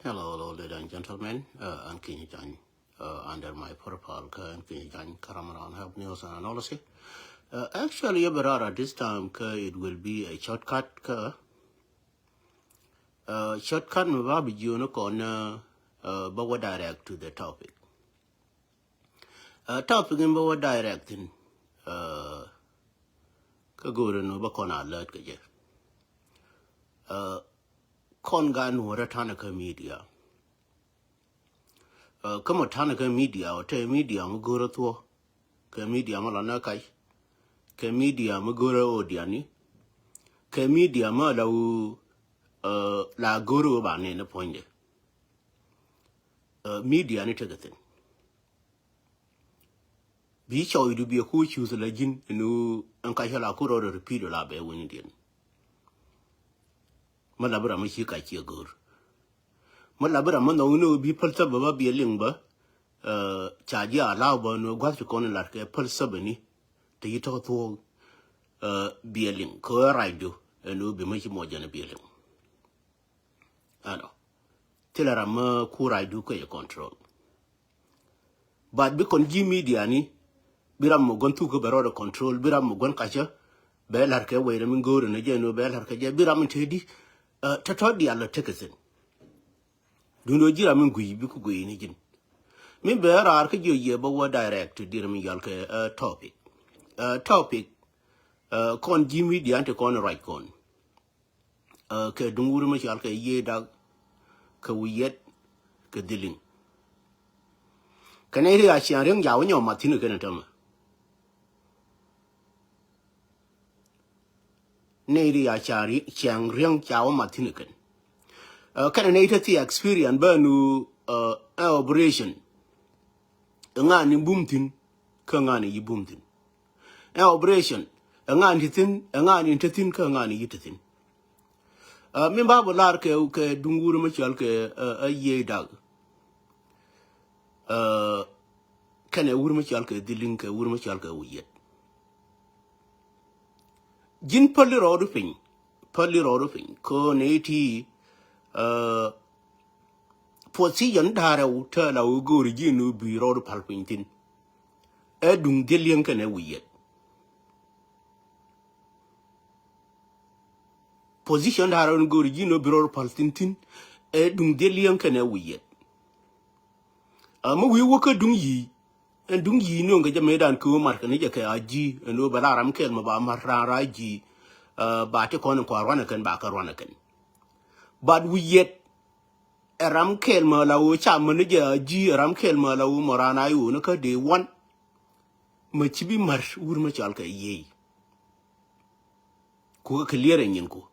Hello, ladies and gentlemen. I'm King Jan. Under my profile, and King Jan Karamaran Help News and Analysis. Actually, Berara, this time it will be a shortcut. Shortcut, maybe you know, but what direct to the topic. Topic in what directing. Kaguru no bakona alert kaje. Konga Nuer Tanaka media. Come Tanaka media or te media mugura to. Ke media malana kai. Ke media mugura odiani. Ke media malau la guru bane na poinde. Media ni tagatin. Bi chow du bi ku choose la jin no ankashala kuro repeat la be windian. Malabra machi ka chi gur. Malabra man no bi palsa baba bi lingba chaji ala ba no gwat ko na larke palsa bani te yito to bi ling ko raidu no bi machi mo jana bi ling. Ano. Tilara ma ku raidu ko ye control. But bi kon ji media ni biram mo gontu ko baro control biram mo gon kacha be larke we na min gor na je no be larke je biram tedi tato di ala tekesin. Duno jira min gui biku gui ni jin. Min beara arka jo ye bawa direct to dira min yalke topic. Topic kon jimi di ante kon right kon. Ke dunguru ma yalke ye dag ke wiyet ke diling. Kaneri a chiang yawo nyo matinu kenatama. Neri a chiang riang yawo matinu ken. Kana the experience banu operation nga ni bumtin ka nga ni yibumtin operation nga ni tin ka nga ni yititin min babu lar ke dunguru ma chal ke ye dag kana wur ma chal ke dilin ke wur ma chal ke wiyet jin palli rodu fin ko neti position dara uta la uguri jinu bi rodu palpintin edung delien kana wiyet position dara uguri jinu bi rodu palpintin edung delien kana wiyet ama wi woka dung yi no nga jamedan ko marka ne jaka aji no balaram kel ma ba marra ji ba te kono ko arwana kan ba ka arwana kan but wiyet ram kel ma lawo cham ne ja ji ram kel ma lawo morana yu no ka de wan ma cibi mar wur ma chal ka yi ko ka lere nyin ko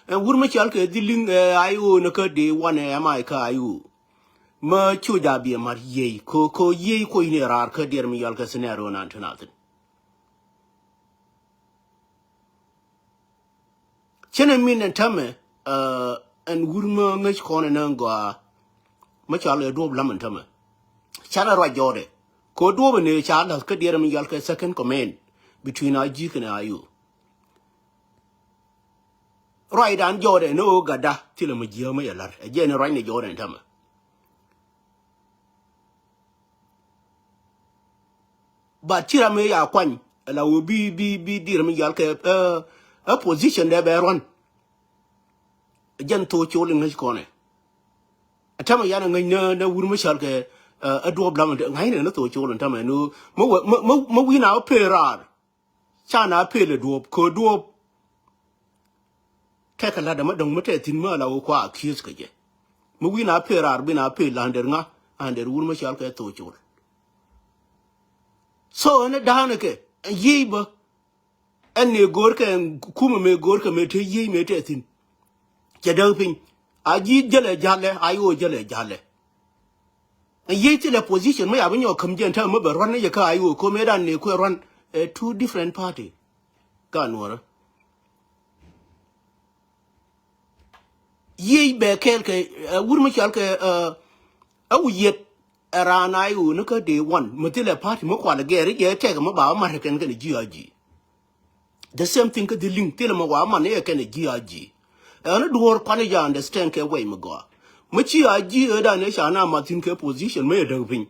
wur ma chal ka diling ayu no ka de wan e ma ka ayu ma chuja bi mar yi ko yi ko ni rar ka der mi yal ka scenario nan tunatin chene min tame and wurma ngach kone nangwa machalo do blaman tama chana ra jode ko do ne chala ka dira mi yalka second command between IG and IU right and jode no gada tila ma jiya ma yalar again right ne jode tama ba tira me ya kwan la wo bi dira mi yalka a position there be run jan to cholin ngach kone atama yana ngai na wurma shalke a do blam ngai ne to cholin tama no mo wina operar chana pele do ko do kekala da madong mate tin ma lawo kwa accuse kaje mo wina perar bina pe lander nga ander wurma shalke to chol so ne danake yiba enne gorka kuma me gorka me te yi me te tin jadapin aji jale jale ayo jale jale yeti la position me abinyo kamjen ta mo ran ne ka ayo ko me dan ne ko ran two different party kanwara yi be kelke wurma chalke awiyet rana ayo ne ka day one mutile party mo kwala gere je te mo ba ma ken ken GIG the same thing ka the link tele mo wa man e ken GIG ana duor kwani ja understand ke way mo go Machi aji eda ne shana Martin ke position me dang.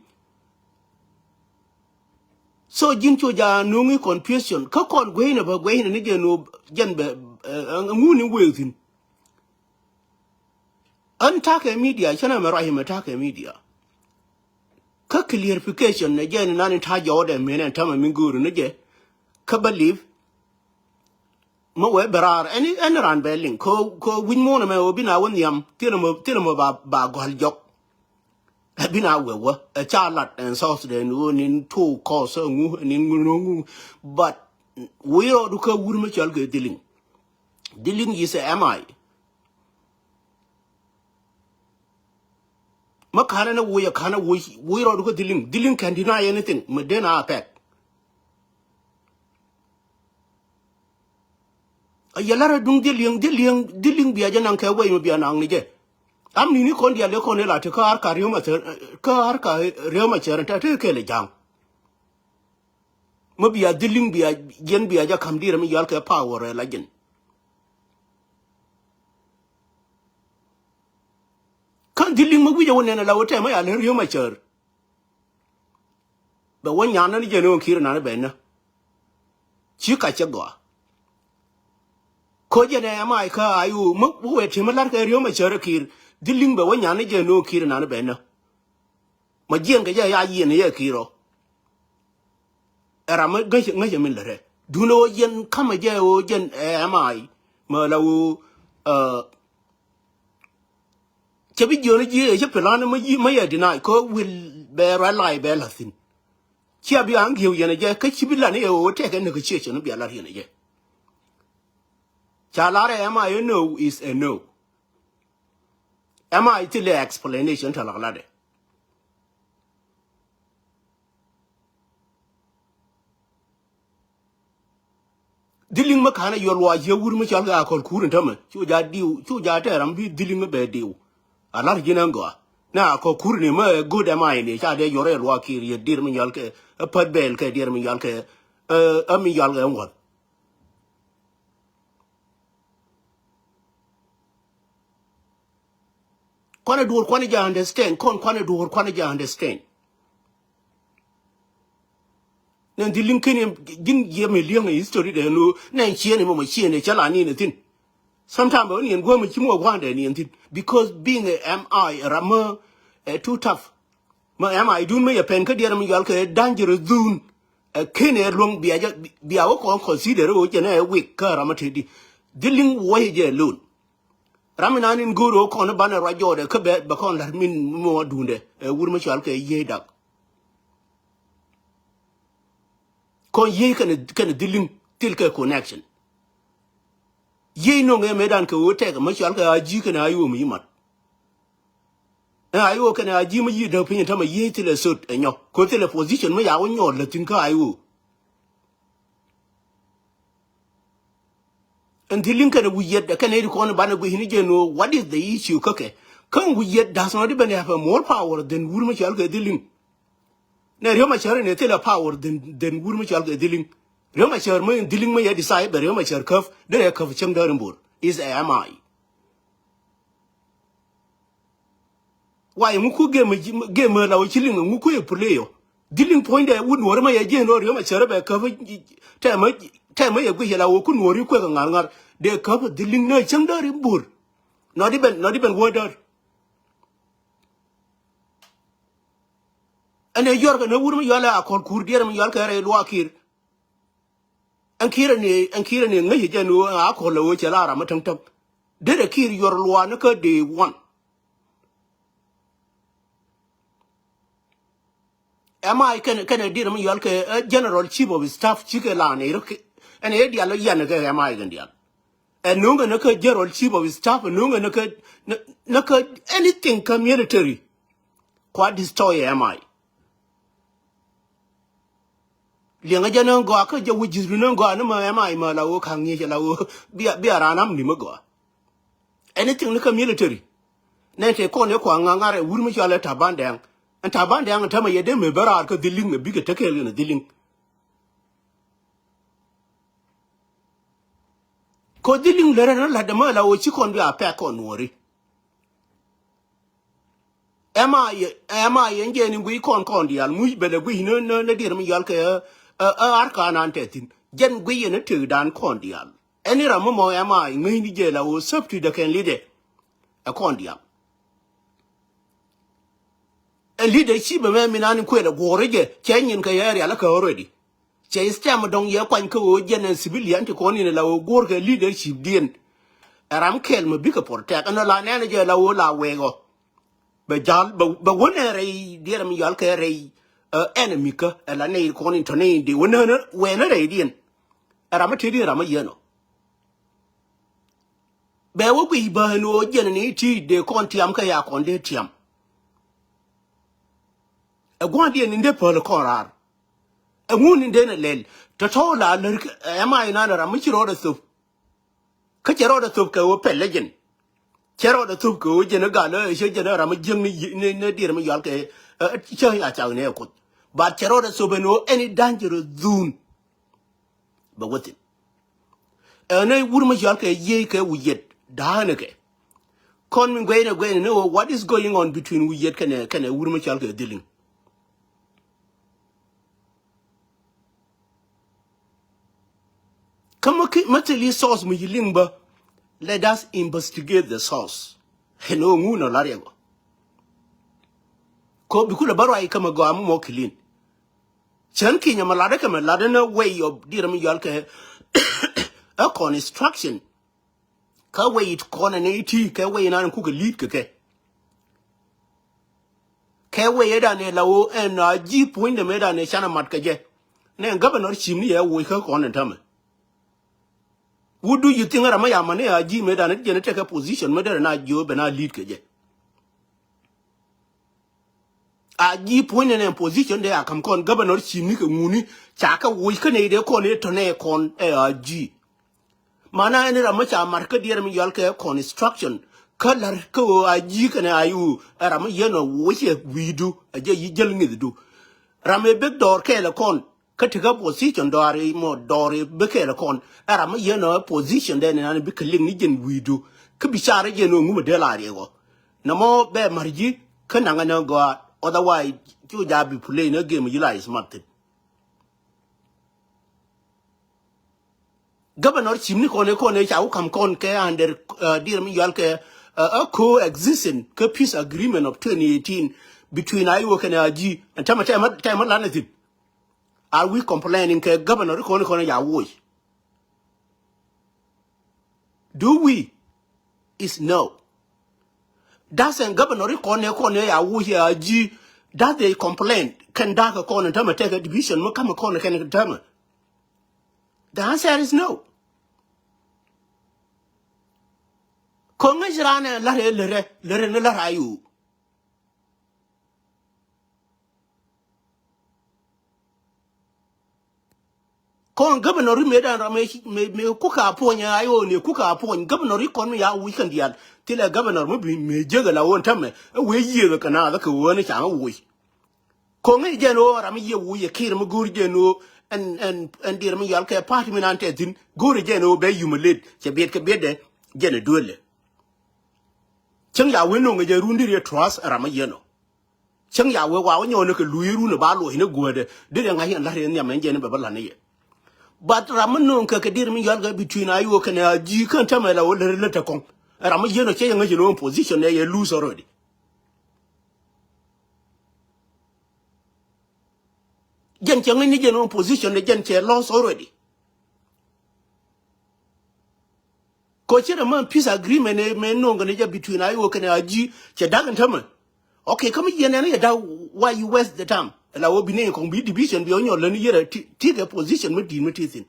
So jincho ja nungi confusion ka kon gwena ba gwena ni jeno janbe nguni wezin antake media chana marahim atake media ka clarification na jen nani ta jode menen tama minguru ne je ka believe mo we berar any ran belling ko win mo na me obina won yam tilmo ba gol jok bina wewa a charlotte and south the in two cause ngu nin but we are duka wurma chalge dealing is a mi makana na we kana we are duka dealing can deny anything medena attack a yalara dung dealing biaja nang ka we mo bianang ni je am ni kon dia le kon la te ka rioma ta te ke le jang mo bia dealing bia yen bia ja kam dire mi yal ka power la gen kan dealing mo wi wona la wote ma ya le rioma cher ba wonya na ni je no kire na be na chi ka che go ko je ne mai ka ayu mo we te ma lar ka rioma cher kir dealing ba wonya na je no kire na be na ma jien ga ya yin ye kiro era ma ga min le duno yen kama je o jen mai ma la u chabi jona ji e pelana ma ya deny ko will be rally be la thin chia bi ang hiu yen je ka chibila ne o te ka negotiation bi ala yen je cha la re mai no is a no am I till explanation to la de dealing makana yolwa je wurma chalga akol kurun tama chu ja te ram bi dealing be diu alar ginango na ko kurni ma good am I ni cha de yore lwa kiri dir mi yal ke pat bel ke dir mi yal ke ami yal ga ngwa kwana dur kwana ja understand kwana dur kwana ja understand nan dealing kini gin ye me liang history de no nan chie ni mo chie ne chala ni ne tin sometimes only in go mo chimo wa de ni tin because being a mi rama too tough ma mi dun me ya pen ka dia mi yal ka dangerous zone kene long bia ko consider o je na week ka rama tedi dealing way je alone ramina nin goro ko na bana rajo de ka be ba kon la min mo dunde wur ma chal ka ye dak kon ye kan dealing tilka connection ye no nge medan ka wote ka ma chal ka aji kana ayu mi mat ayu kana aji mi yi da pin ta ma ye tile sot enyo ko tile position ma ya wonyo la tin ka ayu and dealing kan we yet kan e ko na bana go hini je no what is the issue kake kan we yet does not even have more power than wur ma chal ka dealing na riyo ma char ne tele power than wur ma chal ka dealing riyo ma char ma dealing ma ya decide ba riyo ma char kaf da ya kaf chang da rambur is ami why mu ku game la o chilling mu ku e play yo dealing point da wud wor ma ya je no riyo ma char ba kaf ta ma ya gu ya la o ku no ri ku ga ngar de kaf dealing na chang da rambur not even word ane yorga na wurma yala akol kurdier mi yal kare lo akir an kira ne ngai je no akol lo chala ra matang tam de kir yor lo na ka de one am I can dir mi yal ke general chief of staff chike la ne ro ane e dia lo yan ke am I gan dia and no na ka general chief of staff no na ka anything community kwa destroy am I lianga jana go aka je wujiru na go na ma ma la wo kan ye la wo bia ranam ni go anything like military na te ko ne ko ngangare wurmi chala tabandang and tabandang tama ye de me bara ka diling me biga take le na diling ko diling le na la de ma la wo chi kon bia pa ko nori Am I engaging we con the almui better we no dear me yalka arcan antetin. Jen we in a two dan condial. Any ramamo am I, many jela or sub to the can lead it. A condial. A leadership of men in quite a warrior, changing area like already. Chase Tamadong Yapanko, Jen and civilian to con in a low work leadership din. A ram kel me bigger portac and a line energy la wego. But when a dear me yalka enemy a la nail calling to name the winner when a radiant. A ramatidi ramayano. There will be burn no genity de contiam kayak on de tiam. A guardian in the pearl corar. A wound in the lel. Tatola, am I another amateur soup? Kacharoda soup go pe legend. Chero the soup go, Jenagana, Shajan Ramajim, dear me yalke, showing at our neckut. But Cheroda soup no any dangerous zoon. But what it? And I wouldn't yalke yake we yet. Dahanake. Con me going know what is going on between we yet can a Wurmachalka dealing. Come mately source me limber. Let us investigate the source. Hello moon or lariago. Ko bikula barai come a go am more clean. Chanking a maladaka ladana way of dear me yalka a construction. Ka way it con an AT, ka way and cook a lead cake. Ka way edan a lao and a jeep win the medan a shana matkaje. Then Governor Chimney a wake her on and tame. What do you think of my money? A G made an agent take a position, mother and I job and I lead kaje. A jeep winning a position there, come con Governor Chimney Mooney, Chaka, we can aid a con a con a G. Mana any ramacha market dear me yalka construction. Color ko a jik and ayu, a ramayano, which we do, a jay yelling it do. Rame big door kela con, cutting up position dory more dory, bekela con, a ramayano position then and a big lingin we do. Could be sorry, you know, Mudela. No more bear marji, canangano go, otherwise, you be playing a game you like smarted. Governor Chimney Kone shall come con care under dear me yalke a coexisting peace agreement of 2018 between Iowa and AG and time. Are we complaining Governor Kone Yawoy? Do we? Is no. Doesn't Governor Kone Yawoy AG that they complain can dark a corner time take a division, come a corner can determine? The answer is no. Congressrana lere ayu. Con Governor made me cook upon ya, I only cook upon Governor Recon me out weekend yet till a governor may juggle a one time away year the canal the one is away. Congress general, I mean, we a kill good general and dear me yalka apartment antetin, go again obey you malid, Chabet bede, general duel. Chang ya weno nge rundi trust ramayeno. Chang ya we wa onyo ne ke luiru ne ba lo hine gode de nga hin la re nyam nje ne bebala ne ye. But ramano ke dir mi yalga between ayo ke na ji kan tamela wo le le takon. Ramayeno che nga jeno position ne ye lose already. Jen chang ni jeno position ne jen che lost already. Coach man peace agreement me no ngane between ayo ke na ji che dagan tama. Okay, come here and why you waste the time. La wo bine ko bi division bi onyo le ni yere take a position me di metin.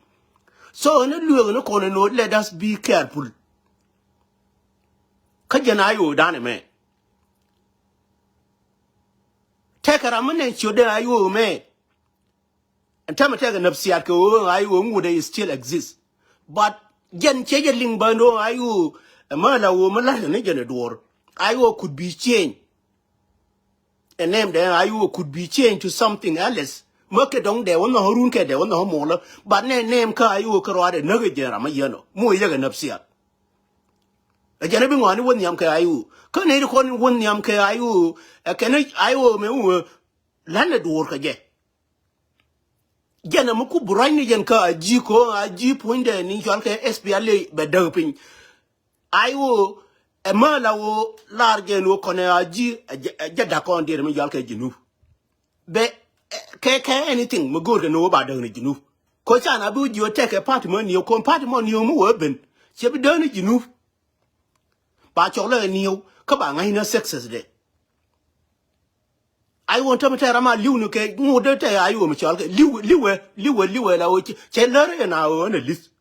So na luwe no kono no let us be careful. Ka jana ayo dane me. Take a ramane chode ayo me. And tama take a nafsiat ko ayo ngude still exist. But jen cheje lingba no ayo mala wo mala ne jene door. Ayo could be changed. A name there ayo could be changed to something else. Merke dong de wona horun ke de wona homola but name ka ayo karwade nage jera ma yeno. Mo yega nafsiat. a jana bi ngani won yam ke ayu ko ne ko won yam ke ayu e ken ayu me u lana dur ka je jana mu ku burai ni jen ka aji ko aji punde ni jol ke SPL be dopin ayu e mala wo large no ko ne aji jada ko ndir mi jol ke jinu be ke anything mu gor ke no ba dang ni jinu ko chana bu ji o take part money o ko part money o mu wo ben che bi dang ni jinu ba chole niu ka ba ngai na success de I want to tell ma liu no ke ngo de te ayu mo chol ke liwe la o che lere na o na list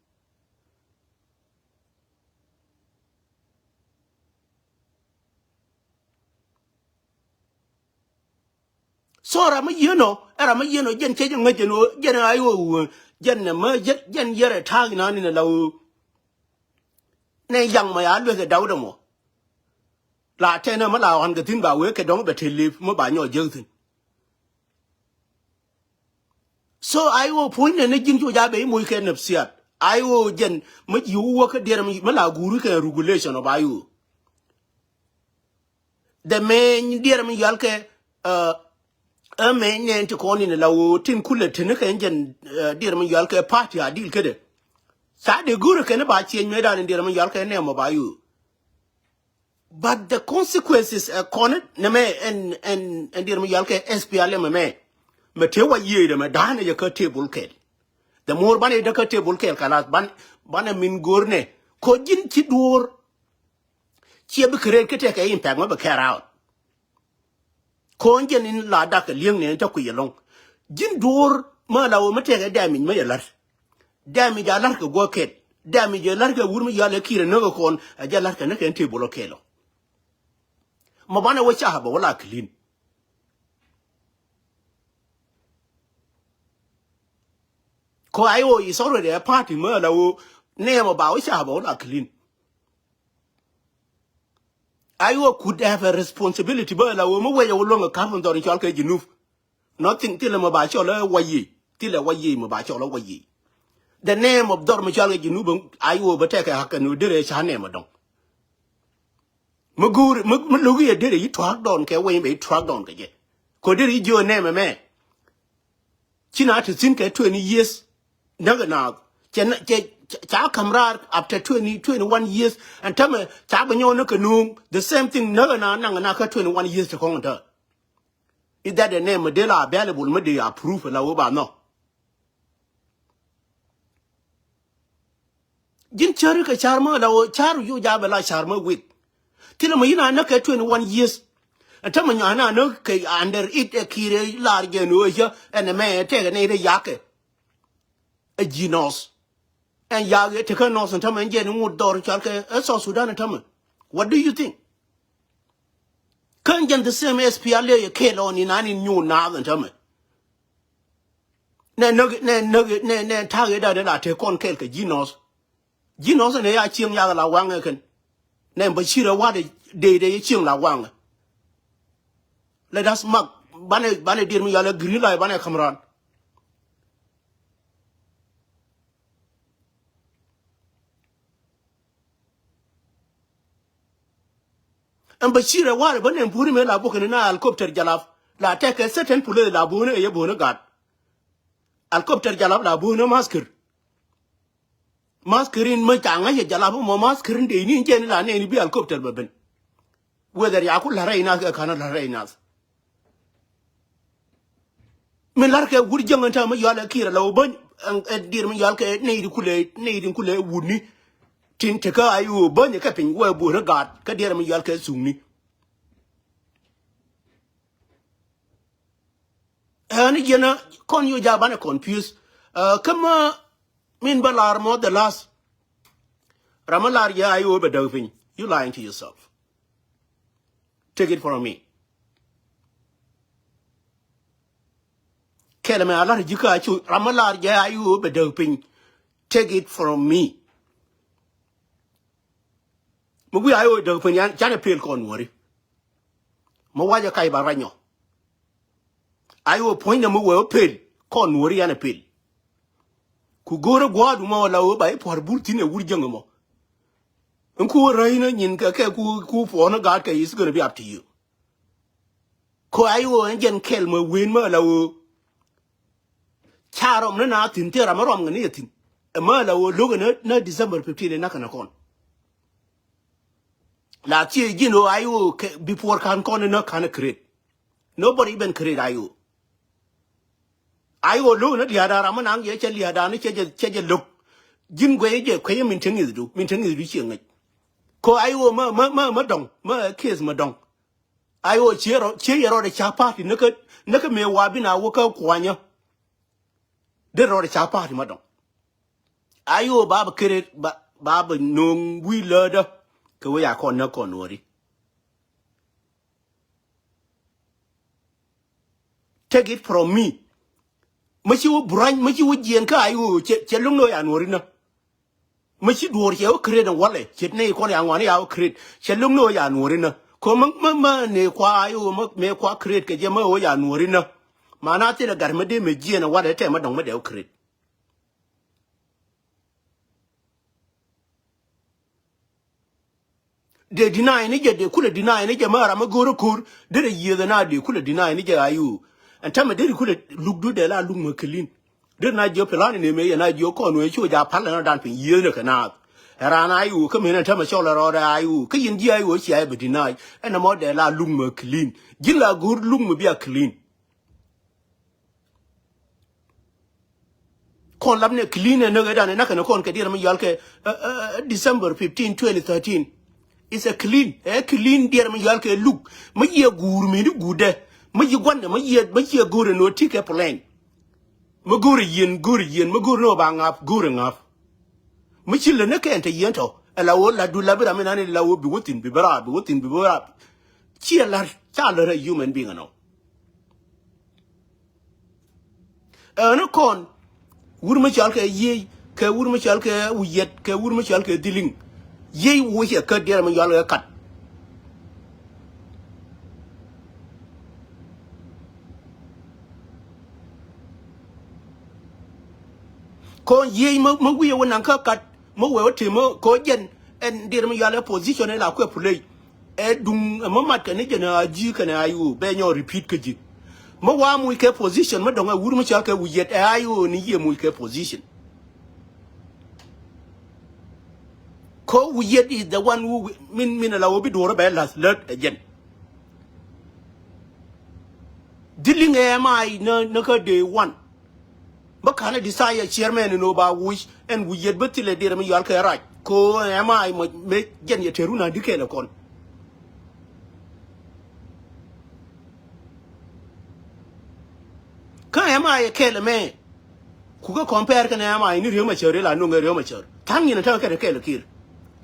so ra ma yeno jen che ngai jeno jen ayu jen na ma jen yere tag na ni la o ne yang ma ya lwe ke daw de mo la te na ma la han ke tin ba we ke dong be te lip mo ba nyo je tin so I will point and again to Yabe Muken of Siat. I will gen make you work at dear Mala Guru regulation of Ayu. The man dear me Yalke a man and to call in a low tin cooler Tinaka engine dear me Yalke party I deal kid. Sadi Guru can about change me down in dear me Yalke name of Ayu. But the consequences are cornered and dear me Yalke SPLM me. Matewa ye de madana ya ka table kel the more bane da ka table kel kala ban min gorne ko jin ci dur ci be kre ke te ka impact ma be care out ko ngen in la da ka lieng ne ta ku yelong jin dur ma lawo mate ga dami ma yalar dami ja lar ka go kel dami je lar ka wurmi ya le kire no ko a ja lar ka ne ken table kelo ma bana wa cha ba wala clean ko ayo is already a party murder who name about Shabo clean. Ayo could have a responsibility, but I will move away along a carpenter in Chalka Junuf. Nothing till him about your way, till a way about your way. The name of Dormichala Junubum, Ayo Bateka Hakan, who did a Shanemadon. Mugur Mulugia did it, truck down, Kaway may truck down again. Could it your name a man? China to think at 20 years. Naga cha kamrar after 21 years and tell me cha banyo no kanu the same thing naga na ka 21 years to come to is that the name de la available me they approve la oba no jin charu ka charma la o charu yu ja bala charma with tell me ina na ka 21 years and tell me na no ka under it a kire large no ya and me take ne de yake a genos and Yagi take a nose and tell me and getting wood door chalke South Sudan and tell what do you think? Can't get the same SPLA a kill on in any new now and tell me. Ne target that I take on kelke genos. Genos and they are ching yala wang can. Name but she what they ching la wang. Let us mark Banner dear me yalla grilla banner camera. And Bashira war but then put me la book in helicopter jalaf la take a certain pull la bone a bona god helicopter jalaf la bona masker in matanga ya jalaf mo masker in the in general and any be helicopter baben whether yakul la reina kana la reina men larke wur janganta ma yala kira la ban and dear me yalke need kule wudni tin te ka ayu bonye ka pin wa bu regard ka der mi yal ka sumni ani gena kon yu ja bana confused kama min balar mo the last ramalar ya ayu be dovin you lying to yourself take it from me kelame alar jika chu ramalar ya ayu be dovin take it from me Mugu ayo do penyan chane pel kon wori mo waja kai baranyo ayo point na mugo pel kon wori yana pel ku goro gwadu mo lawo bay por bultine wurjanga mo Unku raina nyin ka ku for na God ka is going to be up to you. Ko ayo enjen kel mo win mo la wo charom na tin tera marom ngani yatin. Ma la wo logo na December 15 na kana kon. La ti you know ayo before kan kon na kana create. Nobody even create ayo. Ayo logo na liada raman ang ye che liada ni che look. Jin gwe je kwe min tengi du chi ngai. Ko ayo ma dong ma case ma dong. Ayo che yero de cha party naka me wabi na wo ka kwanya. De ro de cha party ma dong. Ayo baba create baba nung we lada ka we ya kon na kon wori. Take it from me. Machi wo brand machi wo jien ka ayo che lung no ya wori na. Machi duor che o create wale che ne ko ya ngwani ya o create che lung no ya wori na. Ko ma ne kwa ayo me kwa create ke je ma o ya wori na. Mana te da garmade me jien na wale te ma dong ma de o create. De deny ni je de kula deny ni je mara ma goro kur de ye da na de kula deny ni je ayu and tama de kula look do de la look ma clean de na je plan ni me na je ko no chu ja pal na dan pin ye ne kana era na ayu ka me na tama shola ro da ayu ka yin ji ayu chi ay be deny and na mo de la look ma clean gila gur look ma bia clean kon labne clean ne ga dan na kana kon ka dir ma yal ke December 15 2013 it's a clean dear me yalke look. Me ye gur me ni gude. Me ye gwanda me ye gur no tike plan. Me gur yin, me gur no bang up, gur ngap. Me chile ne ke ente yento. Ela wo la du la bira me nani la wo bi wutin bi bara. Chia la chala human being no. No kon. Wur me chalke ye, ke wur me chalke uyet, ke wur me chalke diling. Ye wo ye ka der ma yalla kat ko ye ma wi wona ka kat mo we wote mo ko jen en der ma yalla position la ko play e dum ma mat ka ne jena ji ka na ayu be nyo repeat ka ji mo wa mu ke position ma donga wuru ma cha ka wi yet ayu ni ye mu ke position ko we yet is the one who min la obi do ba last let again dealing am no ka day one ba kana desire chairman no ba wish and we yet betile der mi yal ka right ko am me gen ye teru na dike la kon ka am ke le me ku ga compare kana am ni re ma chere la no ngere ma chere tan ni na ta ka ke le kir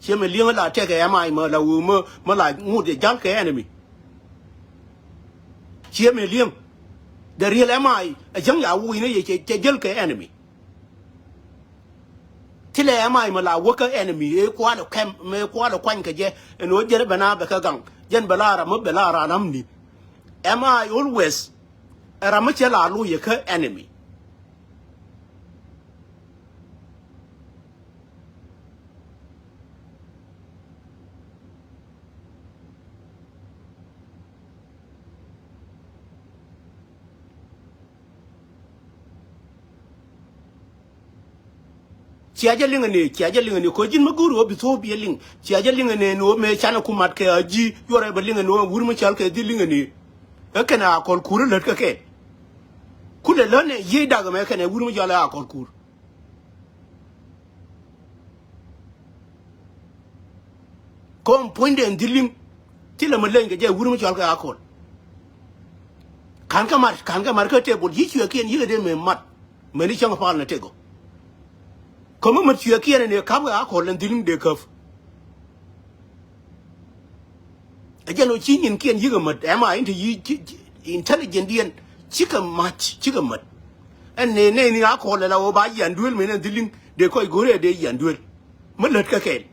che me liang la te ka am ma la wu ma la ngu de jal ka enemy che me liang the real am a jang ya wu ni ye che jal ka enemy tile am ma la wo ka enemy e kwa da kam me kwa da kwan ka je no je bana ba ka gang jen balara mo balara namni am I always era ma che la lu ye ka enemy chiaja linga ne ko jin maguru obi so bi ling chiaja linga ne no me chana kumat ke aji yore ba linga no wuru ma chal ke di linga ne e kana akol kuru let ka ke kule lone ye daga me kana wuru ma jala akol kur kom poinde en diling tila ma lenga je wuru ma chal ka akol kan ka mar ka tebol yi chwe ken yi de me mat me ni changa pal na tego comme ma chwe ken ne kam ga akol en diling de kaf ajano chin ken yi ga mat ama into yi intelligent dien chika mat en ne ni akol la o ba yan duel me ne diling de koy gore de yan duel ma let ka ken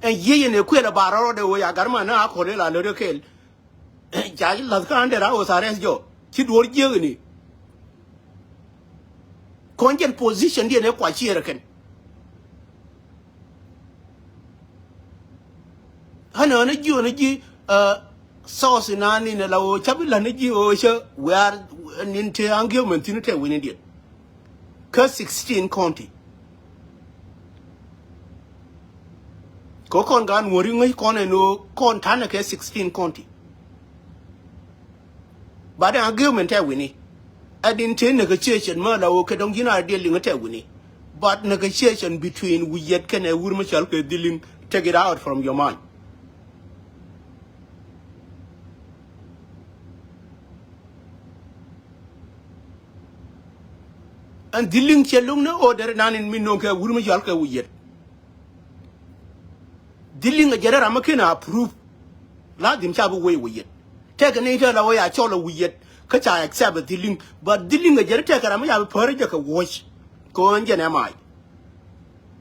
en ye ne kwela bararo de wo ya garma na akol la le kel ja la ka ande ra o sare jo ti dor je ni Content position dia ne kwa chira ken. Hana na ji source na ni na lawo chabila na ji o sha where ninte argument ni te wini dia. Ka 16 county. Ko kon gan wori ngai kon no kon tana ke 16 county. But the argument te wini. I didn't take negotiation ma lawo ke dong gina dealing te wini. But negotiation between we yet can a wurmachal ke dealing take it out from your mind. And dealing chelung na order nan in minno ke wurmachal ke we yet. Dealing a jera makina approve. La dim chabu we yet. Take a nature la way a chola we yet. Kacha accept dealing, but dealing a jera take a ramaya porridge a wash. Go on jen am I.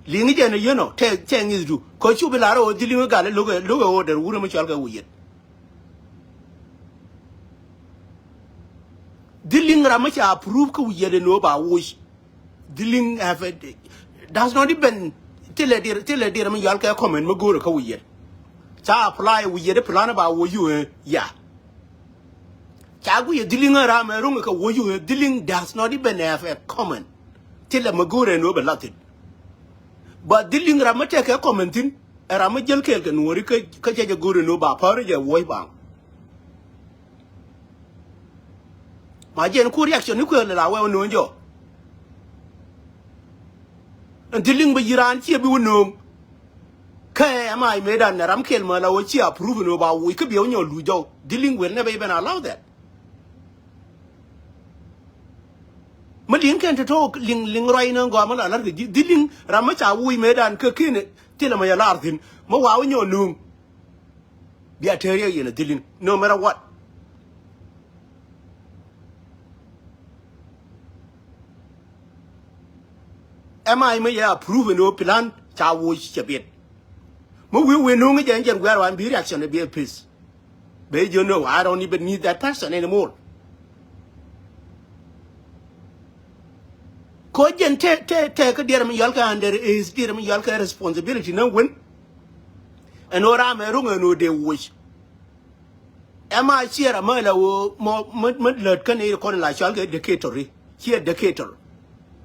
Ling jen you know, take 10 is do. Coach you belaro dealing a gal look order wurmachal ke we yet. Dealing ramacha approve ke we yet no ba wash. Dealing have a does not even till a dear me yalka comment magura ka we yet. Cha apply we yet plan about you yeah. Chagu ye dealing around a room ka you dealing does not even have a comment till a magura no belated. But dealing ramata ka commenting a ramajal kelkan worika kaja guru no ba parja way bang. My gen reaction you could allow no jo. And dealing with Iran here be no. Kay am I made an Ramkel Mala which you approve about we could be on your lujo. Dealing will never even allow that. Malin can't talk ling right now Gamala dealing Ramacha we made an cocaine till my alarm. Mowa in your noon. Be a terrier in a dealing, no matter what. Am I may approve no plan? Chawish a bit. We know again where I'm be reaction to be a piece. But you know, I don't even need that person anymore. Cogen take a dear Yalka and there is dear Yalka responsibility, no win. And or I'm a wrong no they wish. Am I here a mile or more mudlet can you call like Yalka decatory? Here decator.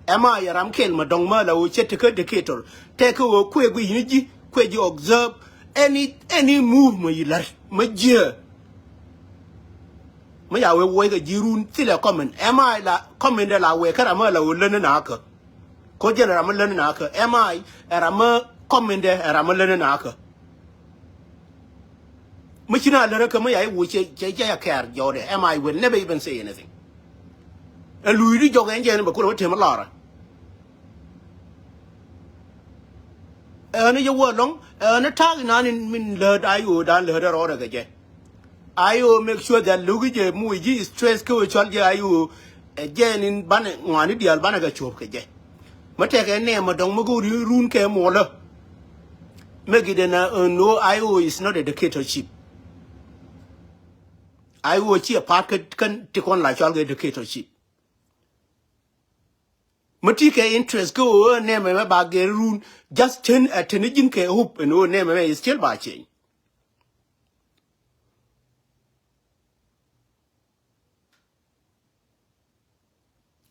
Am I a ramkel madong mala or chetica decator? Take a quick we could you observe any movement you like, my dear? May I will wait a jirun till a comment. Am I la comment la way caramella will learn an arca? Cogen Rama learn an arca. Am I a Rama commenter a Rama learn an arca? Machina Leraka may I wish a care, Jordan. Am I will never even say anything. And Louis Jog engine, but could him a Lara. And you were long, and a tag none in Lord Io down the other order again. Io make sure that Luigi Muiji is stress coach Io again in Banner one the Albanaga choke again. Matake a name, Madame Maguri Rune came water. Make it no Io is not a dictatorship. Io a packet can take on like all the dictatorship. Matika interest go name a bag rune just 10 at Tenijin K hoop and no name is still by chain.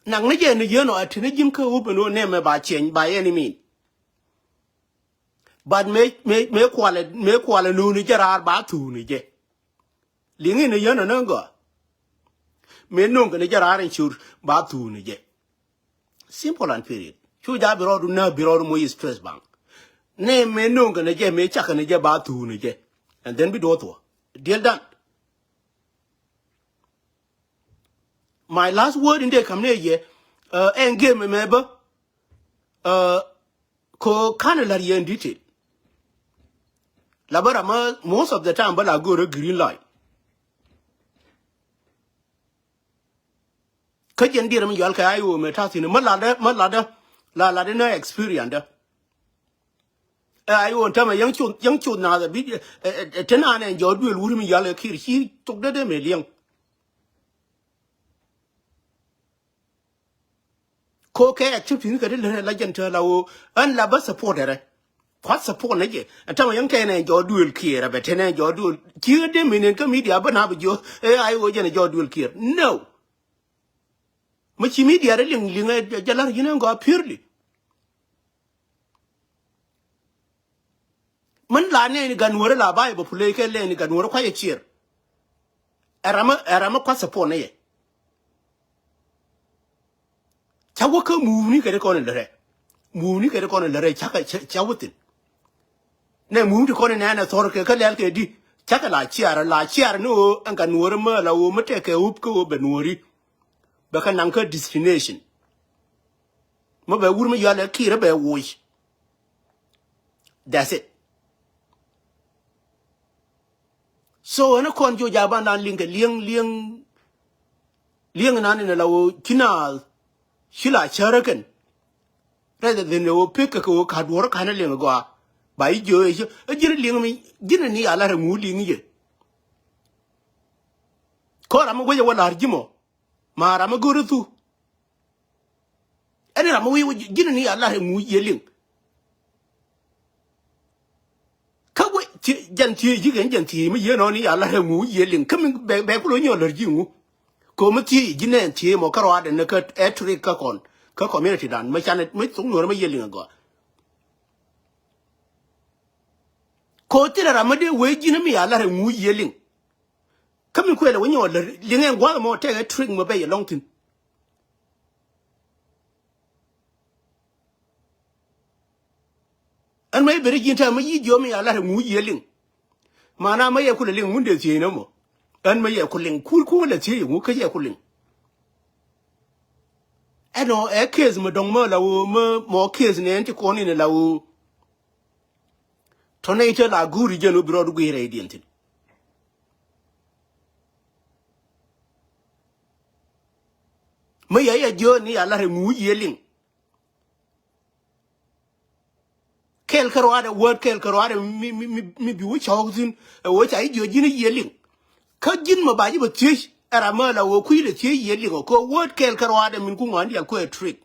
Nangajan, you know, at Tenijin K hoop and no name by chain by any mean. But make quality no Niger batu nije. Ling in a yana nunga. Me no Niger aren't sure batu nije. Simple and period. Chuja biro do na biro mo is stress bank. Name me no gonna get me chaka na get ba tu ni get. And then be do to. Deal done. My last word in there come near ye and give me member ko kanala yen detail. Labara most of the time but I go to green light. Kajan dear me yalka ayo metasin malada la no experience. I won't tell my young children now the big tenan and your will would me yalla kir he took the million. ko ke active ka de la gente la o an la ba support re kwat support ne je ata yang ke ne jo duel kier be tene jo duel ki de minen ka media ba na ba jo ai o je ne jo duel kier no ma chi media re ling jalar yina go purely man la ne ni ganwore la ba ba pule ke le ni ganwore kwa ye chier erama kwa support ne ye chawo ka move ni ke de ko ne le move ni ke de ko ne le cha ka chawotin ne move ko ne na thor ke ka le ke di cha ka la chiar no an ganwore ma la o mate ke up ko be nori ba ka nan ka destination ma ba wur ma yale ki re be wo that's it so na kon jo ja ban dan lieng na ne la o kinal shila charakan rather than o pick ko ka dor ka na lieng go ba yi jo je jin lieng mi jin ni ala re mu lieng je ko ra mo go je wala arjimo ma ra mo go rutu ene ra mo wi jin ni ala re mu ye lieng ka we jan ti ji gen jan ti mi ye no ni ala re mu ye lieng kam be ko nyo le ji mu ko mo ti jinen ti mo ka ro de ka etri ka kon ka community dan ma chan mi tung no ma ye lieng go ko ti ra ma de we jin mi ala re mu ye lieng kam ko le nyo le lieng gwa mo te trick mo be ye long tin an mai bere jin ta ma yi jo mi ala re mu ye lieng mana ma ye ku le lieng mun de ti no mo an ma ye ku lieng ku le ti mu ka ye ku lieng eno e case mo dong mo la wo mo case ne enti ko ni ne la wo tonate la guri je no bro du gire identity mo ye jo ni ala re mu yeling kel karwade word kel karwade mi bi wo chawzin wo chai jo jini yeling ka jin mo baji ba tish era ma la wo kuile tie yeling ko word kel karwade min ku ngandi al ko e trick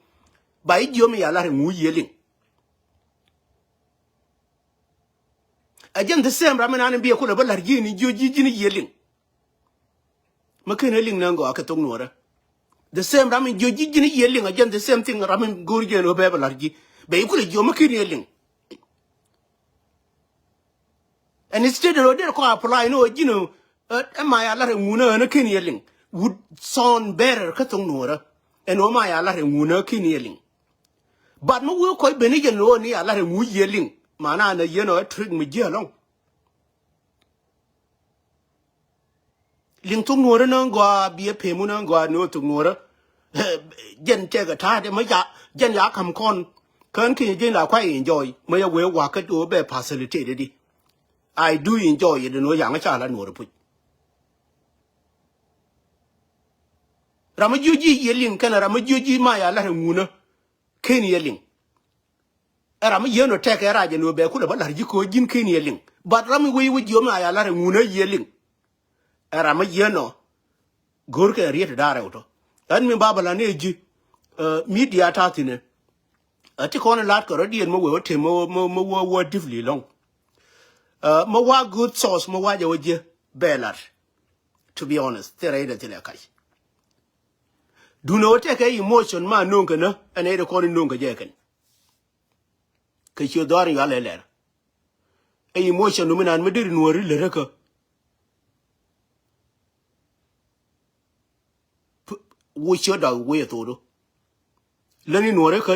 bai jo mi ala re mu yeling ajen the same ramana ne bi ko le balar jini jo jini yeling makene ling nango akatung nora the same ramen jo jini yeling ajen the same thing ramen gorje no be balar ji be ko le jo makene yeling and instead of that ko apply no jino my ala re nguna na ken yeling would sound better katung nora and o my ala re nguna ken yeling but no we ko be ni no ni ala re mu yeling mana na you know trick me je long ling tung nora na ngwa bi pe mu na ngwa no tung nora jen che ga ta de ma ya jen ya kam kon kan ki jen la kwai enjoy ma ya we wa ka do be facilitate di I do enjoy it no yang cha la no pu ramajuji yeling kana ramajuji ma ya la nguna ken yeling ram yeno tek era je no be ku da balar ji ko jin ken yeling but ram we jo ma ya la nguna yeling ram yeno gor ke riet dare auto an mi babala ne ji media ta tine ati ko na lat ko rodien mo we te mo wo divli long mo wa good source mo wa je belar to be honest tere ida tele kai do no take emotion ma nonga na ane de ko nonga je kan ke chi dor ya le le emotion no minan medir no ri le reka wo chi da we to do le ni no re ka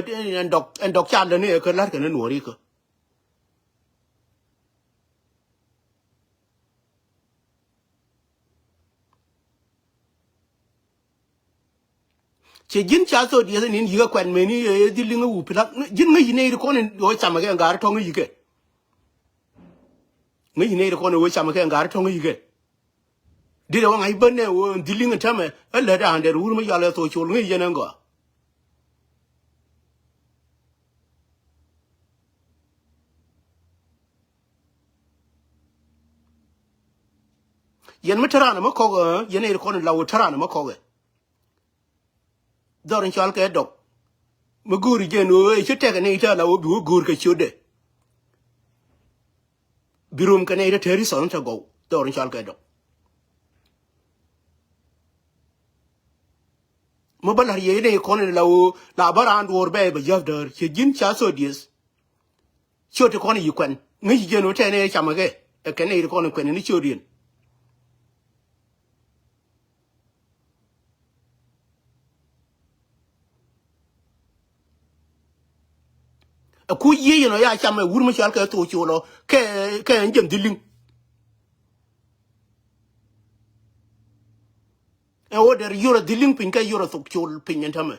en dok cha le ne ka lar ka no ri ka che jin cha so di ni yiga kwen me ni di linga wu pila jin ngi ne ko ne do chama ke ngar to ngi ke ngi ne ko ne wo chama ke ngar to ngi ke di de ngai ban ne wo di linga tame alla da hande ru ma yala to chul ngi yenen go yen ma tarana ma ko yen ne ko ne lawo tarana ma ko ge dorin chal ke dok maguri jeno e chete ka ne ita la wo bi gur ka chode birum ka ne ita teri son ta go dorin chal ka do mo balar ye ne ko ne lawo la baran wor be be jafdar che jin cha so dies chote ko ne yikwan ngi jeno te ne chamage e ka ne ko ne kwen ni chodien ku ye no ya chama wurma chal ka to cholo ke njem diling e order yoro diling pin ka yoro to chol pin entame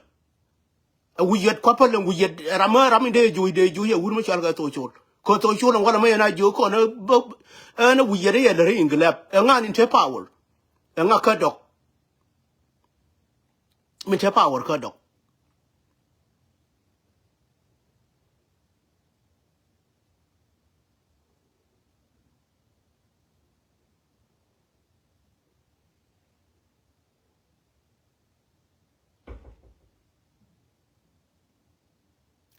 we yet couple and we yet ram de ju ya wurma chal ka to chol ko to chol wala me na jo ko na we yet ya re inglap e ngan inte power e nga ka dok min te power ka dok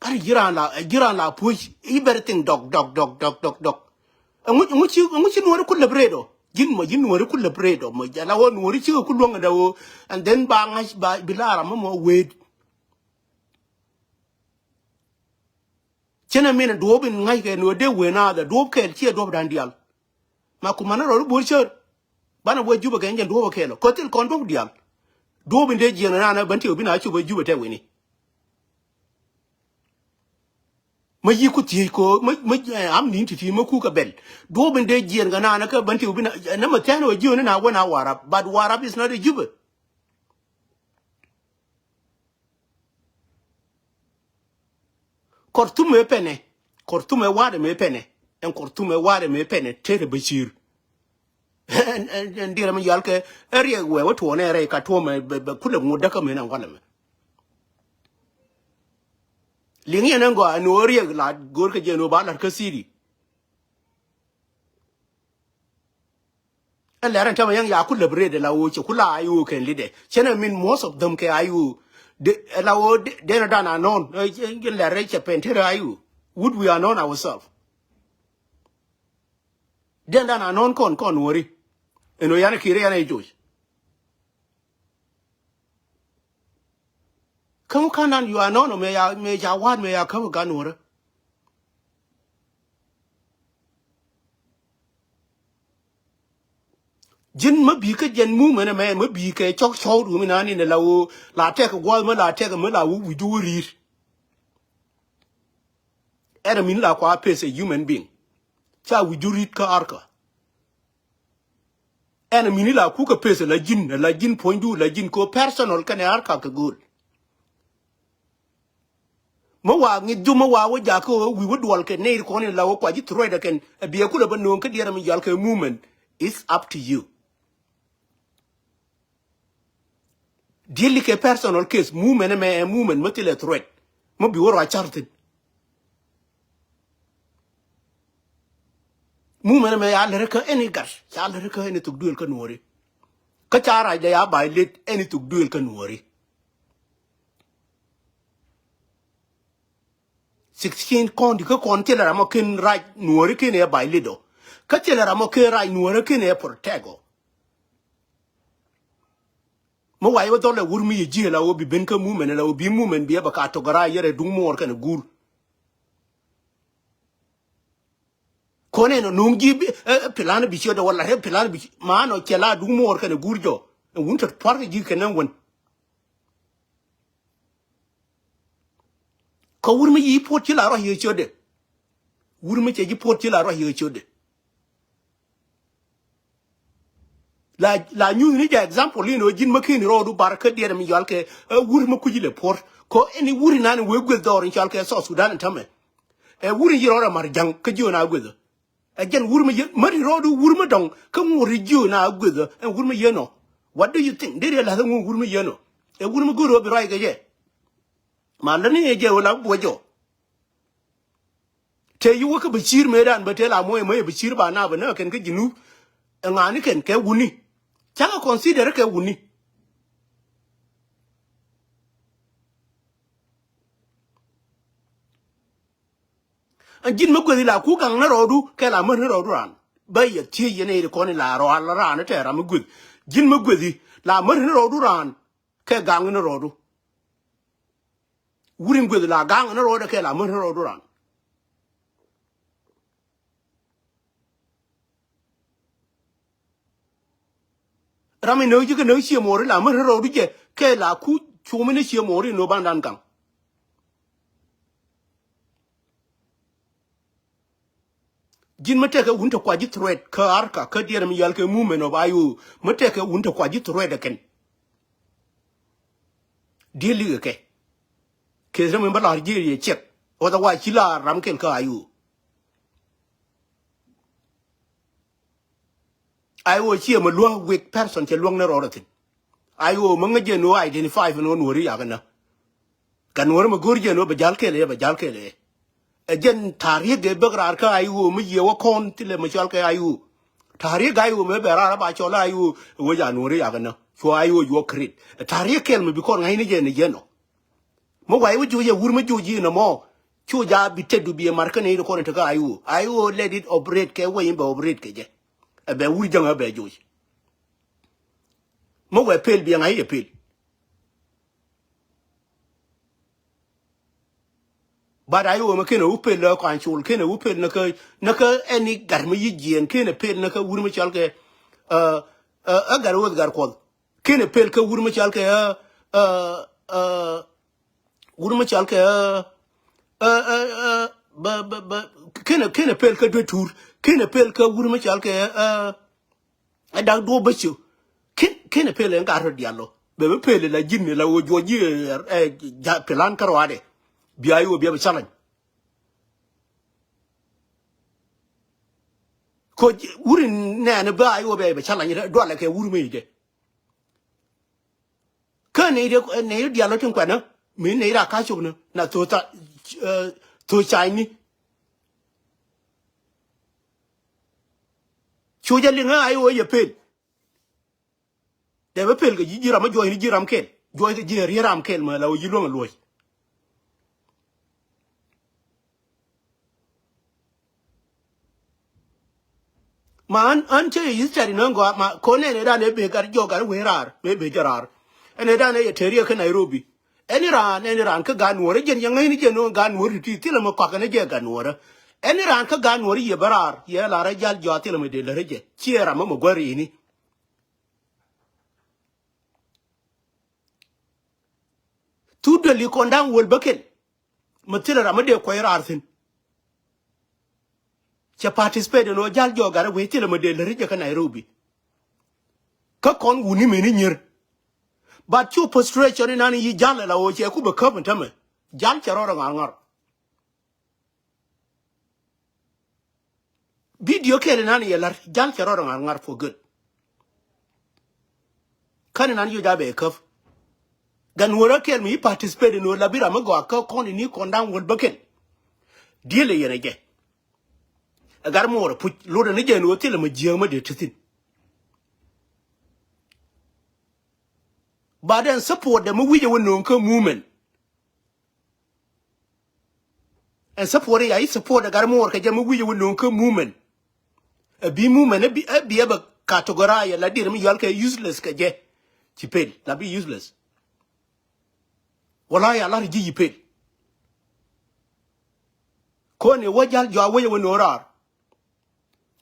ari giran la push everything dog ngu no ku lebredo jin no ku lebredo mo jala won wori chi ku longa dawo and then ba ngas ba bilara mo wed chena mena do bin ngai ke no de we na da do ke chi do dan dial ma ku mana ro bo cher bana bo juba ke ngen do ke lo ko til kon do dial do bin de jena na ban ti bi na chu bo juba te we ni ma yi ku ti ko ma am ni ti ma ku ka bel do bin de jien ga na ka ban ti bi na ma tano ji na wana warap but warap is not a juba kortume pene kortume wade me pene en kortume wade me pene tere bashir en dira mi yalke area we wato ne re ka to me kula mu daka me nan wala me lingi nan go no area la gor ka je no ba lar ka siri en la ran ta yang ya kula bre de la wo ci kula ayu ken lide chena min most of them ke ayu de la wo de na dana non en la re che pentere ayu would we are known ourselves den dana non kon wori eno yana kire yana ijoj kamu kanan you are known me ya wad me ya kamu ganora jin ma bi ka jen mu mena me ma bi ka chok chow du mina ni ne lawo la te ka gwa ma la te ka ma la wu du rir era min la kwa pace a human being cha wi du rit ka arka ena min la ku ka pace la jin point du la jin ko personal ka ne arka ka gul ma wa ngi du ma wa ja ko wi wo dwal ke ne ko ne lawo kwa ji troy da ken bi ku la ban no ka dira mi yal ka movement it's up to you Dili ke personal case movement me movement matile threat mo bi woro charted movement me ya le ka any gas ya le ka any tuk duel kan wori ka chara ja ya bay let any tuk duel kan wori 16 kon di ka kon tele mo ken right nuori ken e bay lido ka tele mo ken right nuori ken e protego mo wayo dole wurmi ye ji la obi ben ka movement la obi movement bi ba ka to gara yere dung mor kan gur kone no nungi plan bi chodo wala he plan bi ma no kela dung mor kan gur jo wunta parke ji kan won ko wurmi yi pot ci la ro ye chode wurmi ci ji pot ci la ro ye chode la ñu ni ja example li no jin makini ro du barka de mi yalke wurmi ku ji le pot ko eni wuri nan we gwe dor in chalke so Sudan tame e wuri yi ro mar jang ka ji na gwe again wurmi mari ro du wurmi dong ka wuri ji na gwe e wurmi yeno what do you think de la ngu wurmi yeno e wurmi guro bi ro ga je malani e je wala bojo te yu ka bishir medan ba te la moy bishir ba na ba na ken ka jinu ngani ken ke wuni chaka consider ke wuni jin ma gwedi la ku gang na rodu ke la man rodu ran ba ya ti ye ne ko ni la ro la ran te ra ma gwed jin ma gwedi la man rodu ran ke gang na rodu wurin gwedi la gang na rodu ke la man rodu ran rami no ji ke no chi mo la man rodu je ke la ku chu me ne chi mo ri no ban dan gang jin mate ka wunta kwa ji thread ka arka ka dier mi yal ke movement of ayu mate ka wunta kwa ji thread ken dili ke zama ba la ji ye check o da wa chi la ram ken ka ayu chi ma lo weak person che luong na ro tin ayu ma nga je no identify no no ri ya kana kan wor ma gor je no ba jal ke le ejen tarih ge bagrar ka ayu mi ye wa kon tile ma chal ka ayu tarih ga ayu me bera ba chola ayu wo ja no ri ya kana so ayu yo credit tarih kel me bi kon ngai ni je no mo wa yu ju ye wur ma ju ji no mo chu ja bi tedu bi mar ka ne ko ne ta ayu let it operate ke wo yimba operate ke je e be wur janga be ju mo wa pel bi ngai ye pel but ayu ma kene upel la kan chul kene upel na ka any garmi yijien kene pel na ka wur ma chal ke gar wod gar ko kene pel ka wur ma chal ke wur ma chal ke ba kene pel ka do tour kene pel ka wur ma chal ke da do ba chu kene pel en gar diallo be pel la jinne la wo joji ja pelan karwade biayu biya challenge ko wurin ne ba ayu be challenge do la ke wuru me je ka ne de diallo tin kwana mi ne ra ka chu na to ta to chai ni chu je linga ayu ye pel de be pel ga jira ma joy ni jiram kel joy ga jira ram kel ma la yi lo ma loy man anche yistari nango ma kone ne da ne be gar jogar werar be jarar ene da ne yeteria ke Nairobi eni ran ka gan wore jen yang ni jen no gan wore ti tile mo ka ne je gan wore eni ran ka gan wore ye barar ye la ra jal jo tile me de le je chiera mo gwari ni tu de li kondan wol bakel matila ra me de ko yarar tin che participate no jal jogar we tile me de le je ka Nairobi ka kon wuni me ni nyer but you frustration in any jal la o che ku be come tame jal charo ngar video kele nani yelar jal charo ngar for good kan nan you jabe kaf gan wora kel mi participate no labira ma go ka kon ni kon dan wol baken diele yene je agar mo wora pu lo de ni je no tele ma jiama de titin but then support them we you no ka movement and support ya support agar mo wora ka je we you no ka movement a bi movement a bi aba categorize la dir mi yal ka useless ka je ci pel la bi useless wala ya la ji pel ko ne wajal jo awe we no rar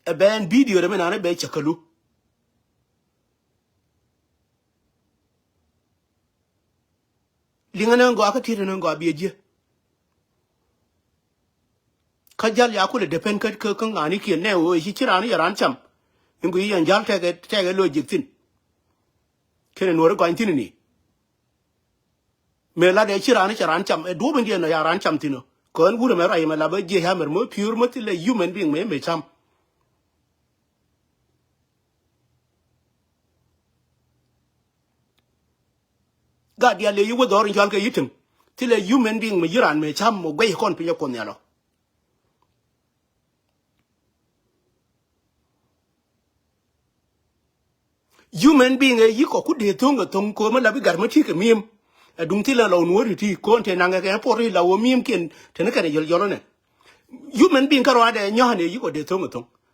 e ben video de menane be chakalu lingana ngo aka tire ngo abiye kajal ya ko le depend ka kan ani ki ne o shi kirani yaran cham ingu yan jal tege logic tin kene no ro kwantin ni me la de kirani yaran cham e do ben dia no yaran cham tino ko an gure me rai me la ba je hammer mo pure mo tile human being me cham ga dia le yugo dorin jal ka yitim tile human being me yiran me cham mo gwe kon pinyo kon yalo human being e yiko ku de tonga tong ko ma la bi gar ma ti ke miem dung tile la no ri ti kon te nanga ke por la wo miem ken te ne ka ne yolo ne human being karo ade nyohane yiko de tongo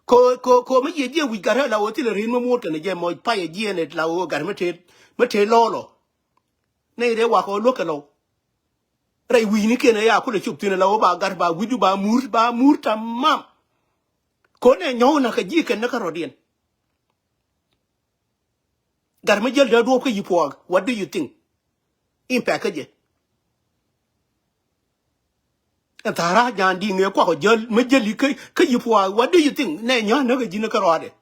ko me ye je wi gar la o ti le rin mo mo kan je mo pa ye je ne la o gar me te lolo ne re wa ko lo ka lo rai wi ni kene ya ko le chup tin la o ba gar ba widu ba mur tamam ko ne nyaw na ka ji ken na karo dien gar me jel da do ko yipo what do you think impact je Tara jan di nge kwa jel me jeli ke yipo what do you think ne nya na ga ji na karo ade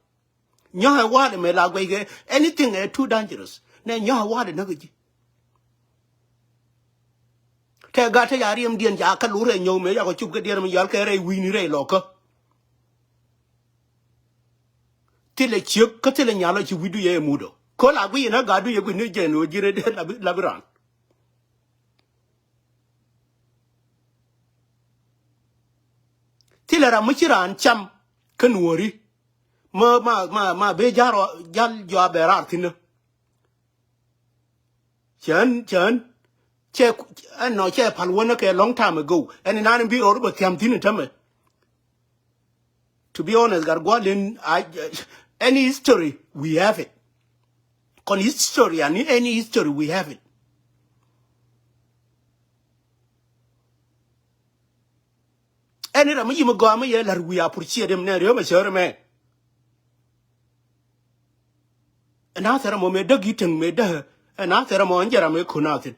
nya wa de me la gwe ge anything too dangerous ne nya wa de na ga ji te ga te ya riem dien ja ka lu re nyo me ya ko chup ke dien me yal ke re wi ni re lo ko te le chuk ka te le nya lo chi wi du ye mu do ko la gwi na ga du ye gwi ne je no ji re de la bran ti le ra mu chi ran cham ka nuori ma be jaro jal jo be rar tin chen che no che pal wona ke long time ago and nan bi ro ba tiam tin tame to be honest gar gwalin any history we have it con history and any history we have it any ra mi mo go ma ye lar we appreciate them ne re ma sure me na tera mo me dagi teng me da na tera mo njara me kunatin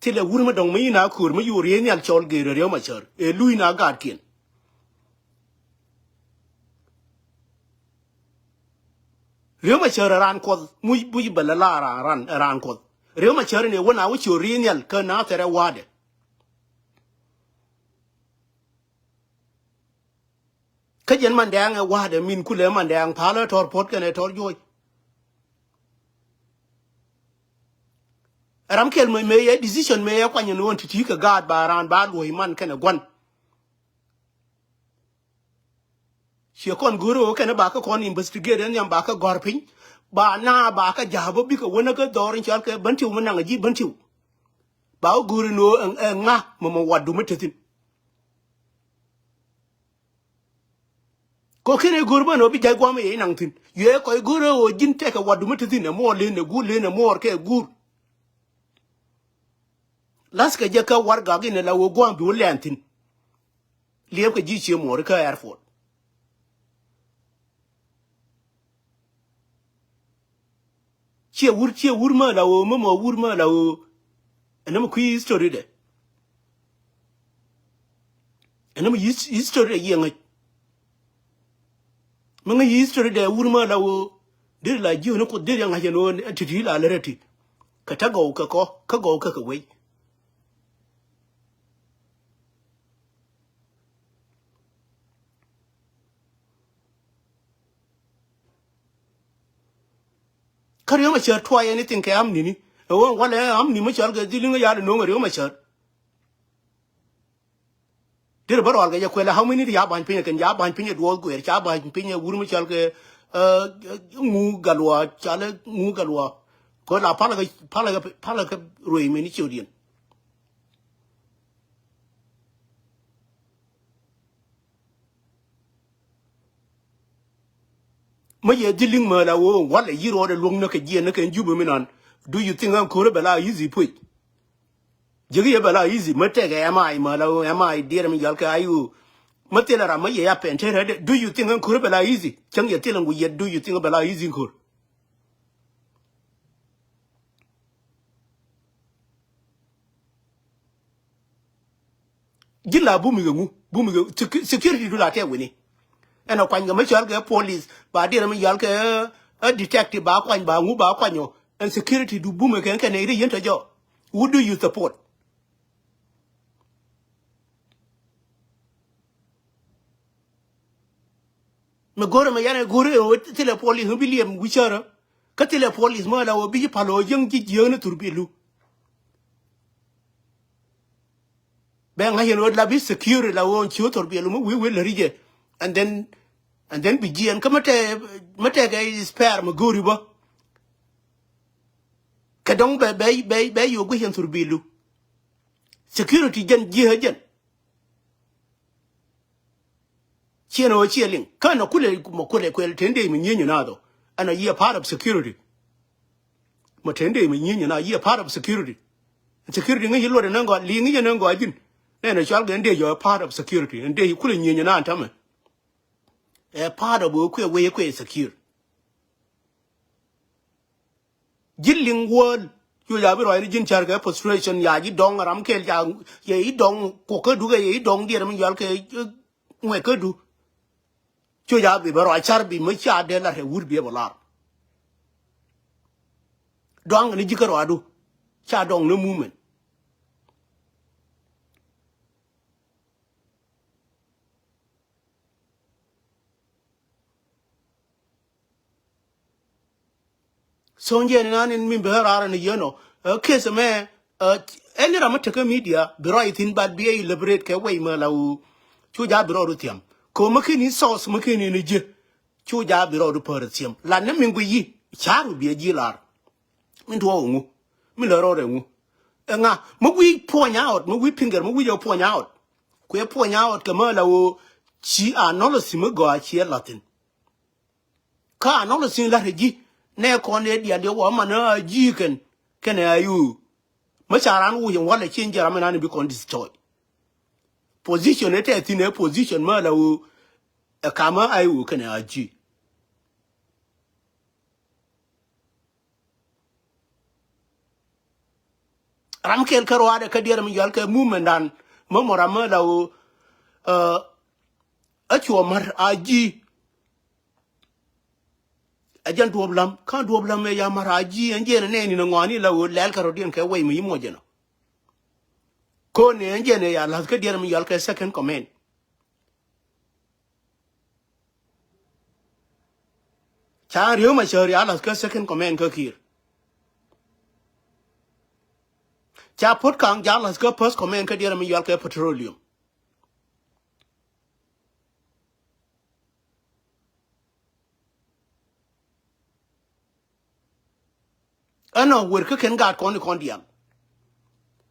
tile wurma dong me na kur me yuri ni al chol ge re ma sure e lui na gad kin re ma sure ran ko mu bu bala la ran ko re ma sure ne wona wu chori ni al ka na tera wade ka jen man dang wade min kule man dang pala tor pot ke ne tor joy ram kel me ye decision me ye kwanye no ntiti ka gad ba ran ba lo man kana gwan she kon guru kana ba ka kon investigate nyam ba ka gorpin ba na ba ka jabo bi ka wona ka dorin chal ka bantiu man nga ji bantiu ba guru no nga mo wadu metetin ko kene guru ba no bi jay gwam ye nang tin ye ko guru o jin te ka wadu metetin ne mo le ne gu le ne mo ke gur las ka je ka war ga gi ne la wo gwam bi lentin liep ka ji che mo ka airport che wur ma la wo mo wur ma la wo ena mo ku history de ena mo history ye ngai mo ngai history de wur ma la wo de la ji no ko de yang ha no titi la lereti ka ta go ka ko ka go ka we kar ma cher try anything ke am ni wala am ni ma cher ga dilinga ya no ngari ma cher dir baro ga ya kwela how many ya ban pinya kan ya ban pinya do go ya ban pinya wur ma cher ga ngu galwa chale ngu galwa ko la pala ga roi me ni chodien ma ye diling ma la wo wala yiro de long na ka je na kan jubu minan do you think am ko bela easy put jigi ye bela easy mate ga yama ma la wo yama dir mi yal ka ayu mate la ra ma ye ya pentere do you think am ko bela easy chang ye tilangu ye do you think bela easy ko gila bumi ga security do la te wini ena kwanga ma chal ga police ba dir mi yal ka a detective ba kwang ba ngu ba kwanyo and security do bumi kan kan iri yenta jo who do you support me gore me yana gore o tele police hu biliam wichara ka tele police ma la o bi palo jeng ji jeng na turbilu ben ha yeno la bi security la won chi turbilu mu we le rije and then begin mate ga spare me gore ba ka dong be yo go hen turbilu security jen ji ha jen Cheno chieling. Kana kule kwel tende minyenye nado. And a year part of security. Matende minyenye na year part of security. Security ngi yilo de nango lingi ye nango ajin. Nene chal gende you're a part of security. And they kule nyenye na antame. A part of we secure. Jilling word. You have a jin charga frustration ya ji dong ram ke ya ye dong ko ka du ga ye dong dia ram yal ke ngwe ka du chu ya bi baro achar bi ma cha de la he wur bi bolar dong ni jikaro adu cha dong no movement so nje ni nan min be rara ni yeno case me any ram take media biro itin bad bi liberate ke way ma law chu ja biro ru tiam ko makini source makini ni je chu ja biro ru per tiam la ne min gu yi charu bi ji lar min to ngu min lo ro re ngu nga mo wi point out mo wi finger mo wi yo point out ko point out ke ma law chi anolosi mo go a chi latin ka anolosi la ji ne ko ne dia de wo ma na ji ken ayu ma charan wu yin wala chin jara ma na bi kon destroy position ete tine position ma la wu kama ayu ken aji ram kel karo ada ka dia mi yal ka movement dan ma mora ma la wu a chuo mar aji ajan duoblam ka duoblam me ya maraji anje ne ni ngoni la wo lel karo dien ka way mi mo jeno ko ne anje ne ya la ka dien mi yal ka second comment cha riyo ma shari ala ka second comment ka kir cha pot kang ja la ka first comment ka dien mi yal ka petroleum ano wer ka ken ga kon diam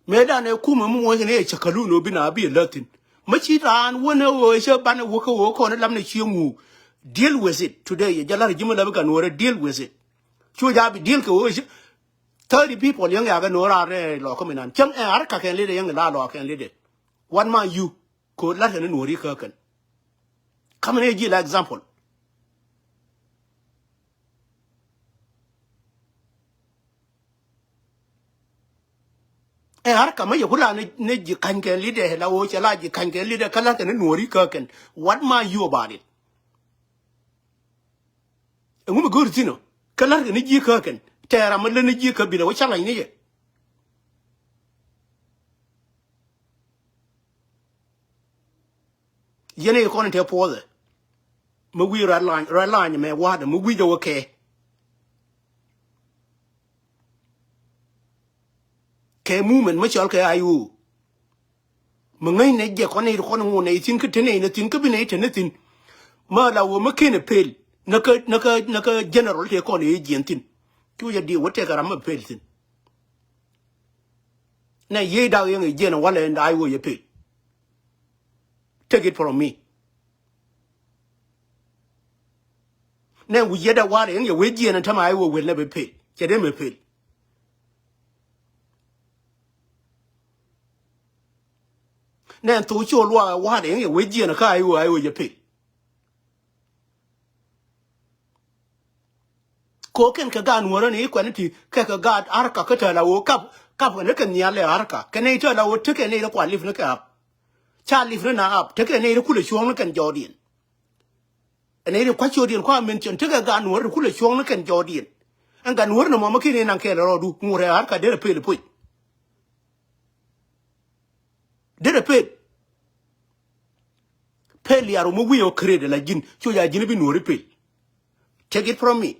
meda ne kuma mu wo ne chakalu no bi na bi latin machi ran wona wo she ban wo ko ne lam ne chimu deal with it today ya jalar jima la ka no deal with it chu ja bi deal ko wo 30 people yang ya ga no ra re lo ko minan chang e ar ka ken le yang la lo ken le de one man you ko la ne no ri ka kan come ne ji la example har kama ya kula ne ji kanken lide la wo chala ji kanken lide kala kan nori kaken what ma you about it ngum gur tino kala kan ji kaken tera ma le ne ji ka bi la wo chala ni ye yene ko ne te pose mo wi red line me wa da mo wi jo ke movement ma chal ke ayu mo ngai ne je ko ne ko ngo ne tin ke tene ne tin ke bi ne tene tin ma la wo ma ke ne pel naka general te ko ne jentin tu ya di wote kara ma pel tin na ye da yang je na wala and I wo ye pel take it from me na wu ye da wala yang ye we je na tama I wo will never pel ke de me pel na tu cho lwa wa de ye we je na ka I wo ye pel ko ken ka gan wora ni ko ni ka ga arka ka ta la wo kap ne kan ya le arka ka ne ta la wo te ke ne ko alif ne ka cha alif ne na ap te ke ne ku le chuong ne kan jodin ne ri kwa chodin kwa men chen te ka gan wora ku le chuong ne kan jodin an gan wora no ma ke ne nan ke ro du mu re arka de pe le pu de pe li aro mo wi o krede la jin cho ya jin bi no ri pe take it from me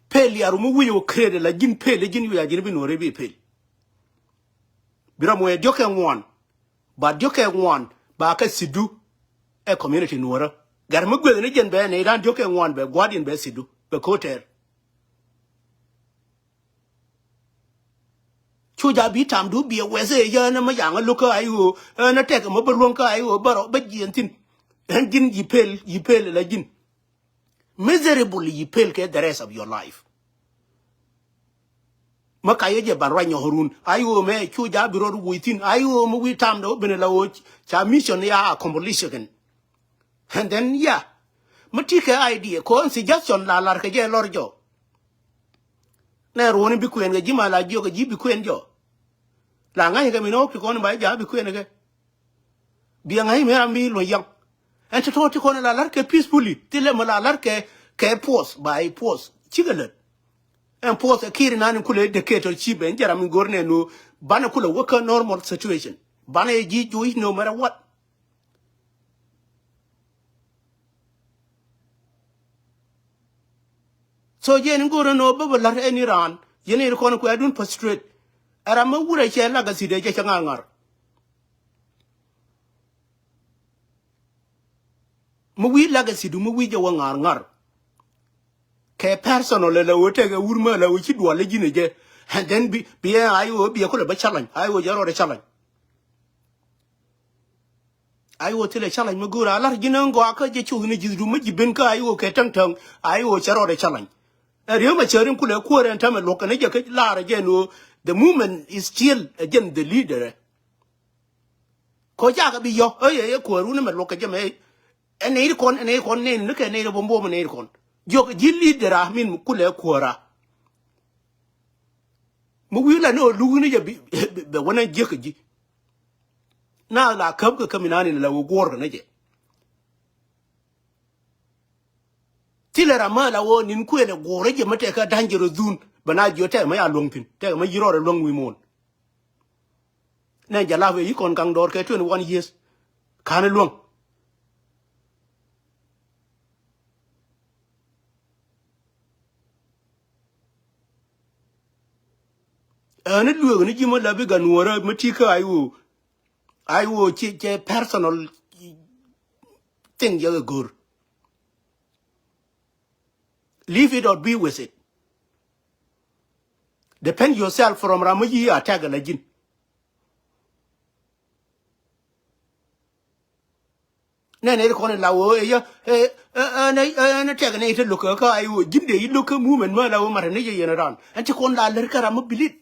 peli arumu wiyo krede la jin pele jin ya jin bi no rebi pel bira mo e joke ngwan ba joke ngwan ba ka sidu e community nuora gar mo gwe ne jen be ne dan joke ngwan be gwadin be sidu be koter chuja bi tam du bi wese ya na ma yang lu ka ayu na tek mo beruon ka ayu baro be jin tin and gin you pay la gin miserably you pay the rest of your life makaye je barwa nyohurun ayo me chuja biro within ayo mu we tam do benela wo cha mission ya accomplishment and then yeah matike idea ko suggestion la lar ke je lorjo na roni bi kuen ga jima la jo ga jibi kuen jo la ngai ga mino ki ko ba ja bi kuen ga bi ngai me ambi lo yang en to ti ko la lar ke peacefully tile ma la lar ke post by post chigalet en post kiri nan kule decatur chibe jaram gorne no bana kula work normal situation bana ji ju no matter what so je ngoro no baba lar en Iran yene ko ko adun frustrate ara ma wura che la ga side je ngar mu wi la ga sidu mu wi je wa ngar ke personal le wote ga wurma la wuci do le jine je and then bi ayo bi ko le ba challenge ayo jaro de challenge ayo tele challenge mu gura lar jine ngo aka je chu ni jidu mu jibin ka ayo ke tang tang ayo jaro de challenge riyo ma cherin kule ko ren ta me lokane je ke lar je no the movement is still again the leader ko ja ga bi yo ye ko ru ne me lokaje me ene kon ne ke ne bombo me ne kon jok jilli dera min kule kora mu wila no luguni je be wona jekji na la kab ka kaminani la wogor na je tilera ma la wo nin ku ele gore je mate ka danjero zun bana jote ma ya longpin te ma yirore long wi mon na jala we yikon kang dor ke 21 years kana long ana luego ni jimo la biga nuora matika ayo che personal thing ya gur leave it or be with it depend yourself from ramaji attack la jin nene ko ne lawo ya na tag ne ite luka ka ayo jinde yi luka movement ma lawo mara ne je ran anti kon la ler kara ma bilit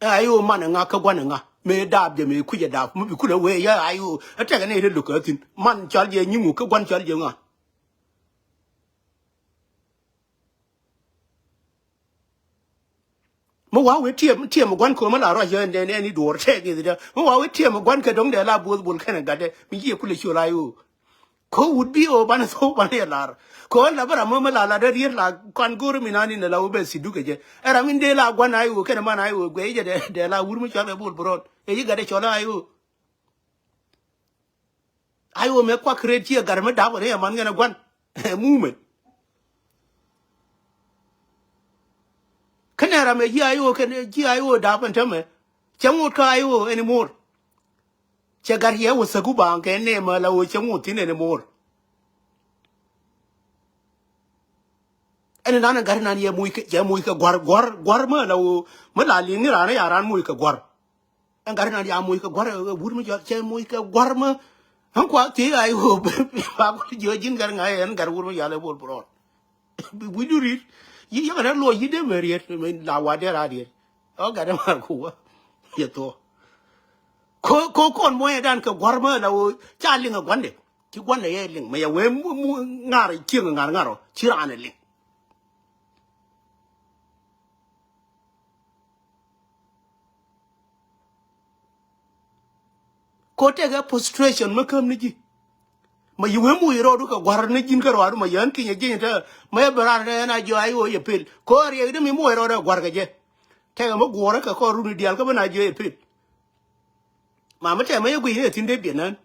ayo man nga ka gwana nga me dab je me kuje dab mu bi kula we ya ayo tag ne ite luka tin man chal je nyimu ka gwan chal je nga mo wa we tie mo gwan ko ma la ro je ne ni dor te ge de mo wa we tie mo gwan ka dong de la bul bul kana ga de mi ye kula shola yo ko would be o bana so bana lar ko la bara mo la la de la kan guru minani na la ube sidu ke je era min de la gwan ayo kana man ayo gwe je de la wur mu chale bul bron e yi ga de chola ayo me kwa kreti gar me da bare man ngana gwan movement kana ra me ji ayo da pan tame chamu ka ayo anymore che gar ye wo sagu ba ke ne ma la wo chamu tin anymore ene nana gar nan ye muy ka gwar ma la wo ma la li ni ra na ya ran muy ka gwar en gar nan ya muy ka gwar wur mu che muy ka gwar ma han kwa ti ayo ba ko jo jin gar nga en gar wur mu ya le bol bro we do it yi ya lo yi de meriet la wa de ra de o ga de ma ku ye to ko kon mo dan ka gwar ma la wo cha ling gwan de ki gwan le ye ling ma ya we mu ngar ki ngar ro chi ra ne ling ko te ga frustration ma kam ni ji ma yi we mu ro du ka gwar ne jin ka ro ma yan ki ye jin ta ma ya bara ne na jo ayo ye pil ko re de mi mu ro da gwar ga je te ga mo gwar ka ko ru ni dial ka ba na jo ye pil mà mấy mấy quý này tin đấy biển hơn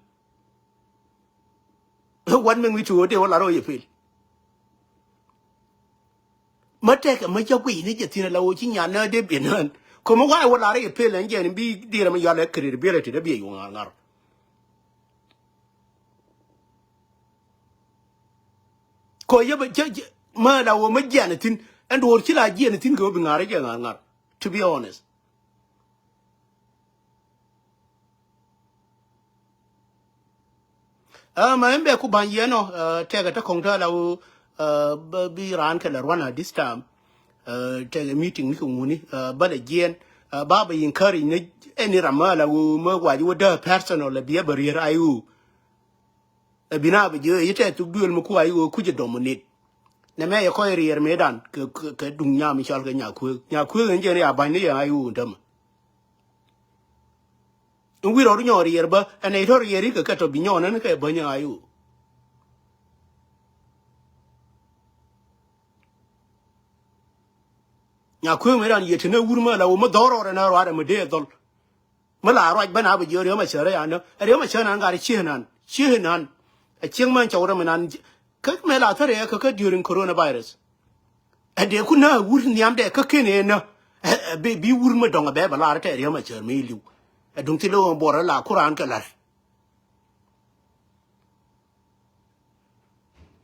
quan mình chủ đề là rồi vậy mất cái mấy cháu quý này chỉ tin là chỉ nhà nơi đấy biển hơn còn mà quay là đấy vậy là cái này bị đi làm gì là cái bị là thì đã bị dùng ngang coi giờ bây giờ mà đâu mà giờ này tin and or chila ji anything go bingare ngar, to be honest. Ma embe ku ban yeno tega ta kongta la bi ran kala rwana this time tega meeting ni nguni but again baba encourage ni any ramala wo ma waji wo da personal la biya barrier ayu bina be je yete tu duel mu ku ayu ku je dominate na me ya ko rier medan ke dunya mi chal ga nya ku nje ya ban ni ya ayu ndam we ro nyori yerba and I ro yeri ka to binyona ne ka banya ayu nya ku me ran yete na wurma la wo ma doro na ro ara me de dol ma la ro ba na ba yori ma chere ya no ri ma chere nan ga chinan a ching man chawra me nan ka me la tare ka during coronavirus a de ku na wur nyam de ka kene na bi wurma donga be ba la ta ri ma chere me liu a dung ti lo bora la kuran ka lar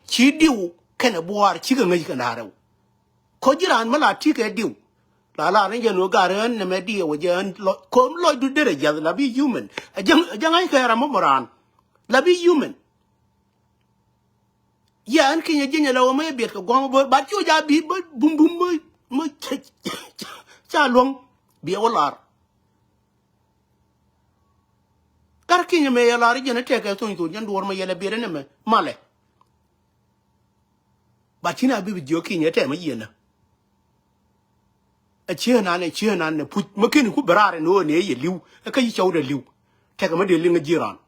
chi diu kana buar chi ga ngai kana raw ko jiran mala ti ke diu la ne jeno garan ne me di wo jan ko lo du dere ja la bi human jang ai ka ra mo moran la bi human ya an kin ye jinya la wo me bet ko gon ba chu ja bi bum bum mo cha long bi olar kar kin me ya la ri jena te ka to jan duor ma yele bi ne me male ba china bi jo kin ye te ma yena a chena ne put makin ku barare no ne ye liu ka yi chaw da liu te ka ma de linga jiran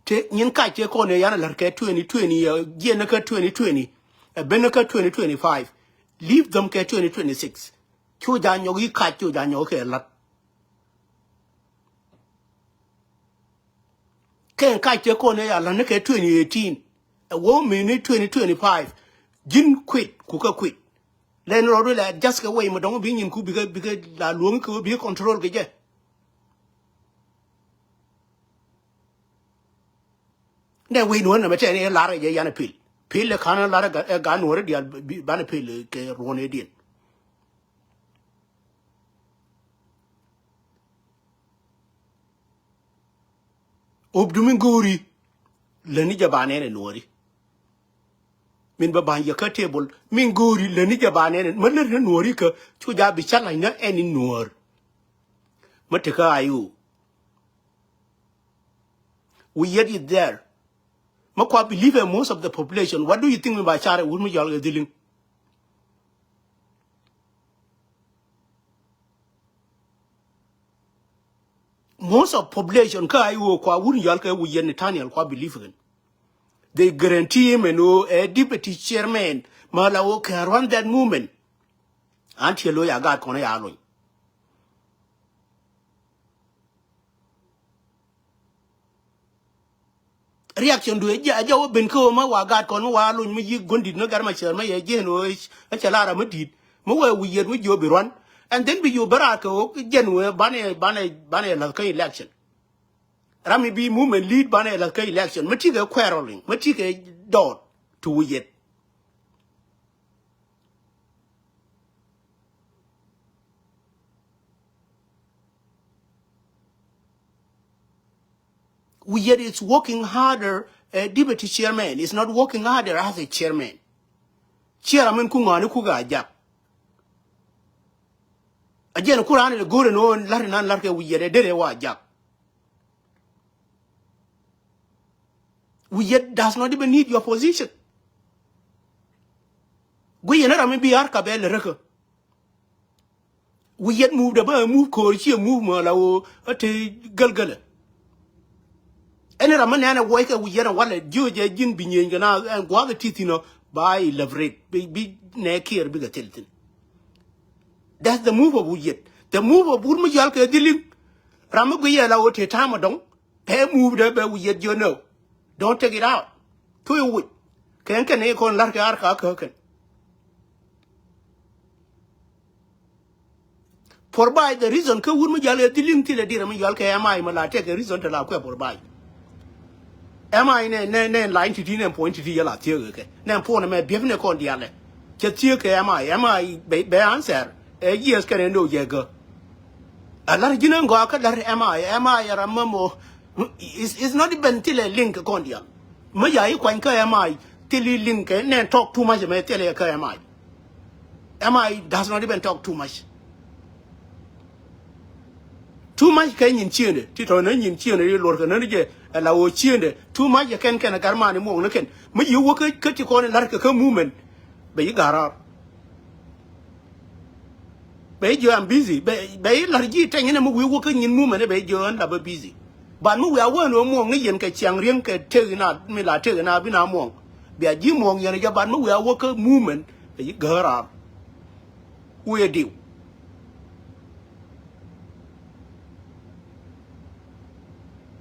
te nyin ka che ko ne yana lar ka 2020 ye na ka 2020 ben ka 2025 leave them ka 2026 chu ja nyo yi ka chu ja nyo ke lat ken ka che ko ne ya la ne ka 2018 a wo me ne 2025 jin quit ku ka quit len ro la just ka way mo dong bi nyin ku bi ga la luong ko bi control ke je ne we no na me te ne la re je yana pil le kana la ga no re dia ba ne pil ke ro ne din ob du min gori le ni jabane ne no ri min ba ban ya ka table min gori le ni jabane ne man le no ri ka chu ja bi chala na eni no mate ka ayu we yet it there makwa believe most of the population what do you think about chare wul mi jol dealing most of population ka ayu kwa wul jol ka wu yen Nathaniel kwa believe in they guarantee him a deputy chairman malawo can run that movement until lo ya got kona ya lo reaction do ja ja wo ben ko ma wa gat kon wa lu mi gondi no gar ma cher ma ye je no a chala ra ma dit mo wa wi yer wi jo bi ron and then bi yo baraka o jen we bane la ka election rami bi movement lead bane la ka election ma ti ga quarreling ma ti ga dot to wi yet we yet is working harder deputy chairman is not working harder as a chairman chairman ku ngani ku ga ja again Quran le gore no lar nan lar ke wiyede dere wa jak wiyed does not even need your position guyena rami bi ar ka bel rek wiyed move da ba move ko chi move ma lawo ate galgala ene ramane ana woy ka wiyena wala joje jin bi nyen gana gwa ga titino by leverage bi ne kier bi ga teltin. That's the move of Wiyet. The move of Burma Yalka Dilim. Ramaguya Lao Te Tamadong. Hey, move the Wiyet, you know. Don't take it out. To a wood. Can Ekon Larka Arka Kirken. For by the reason, Kawurma Yala Dilim till a Diram Yalka Amai Mala take a reason to La for by. am I ne line to tin and point to the la theory nan po na me bievne kon diale che theory am I be answer years can no yego a lot of jinan go aka dar am I ramamo is not even till a link kon dia me ya yi kwan ka am I till link ne talk too much me tell ka am I does not even talk too much. Too much can yin chine, Tito no yin chine, Lord Canadian, and I will chine, too much you can a garman among looking. But you work at cut your corner like a movement. But you got up. But you am busy. But like you taking them, we working in movement, but you and double busy. But no, we are one or more million catching ring, taking out, me like taking out in our mong. Be a Jim Wong, but no, we are working movement, but you got up. We do.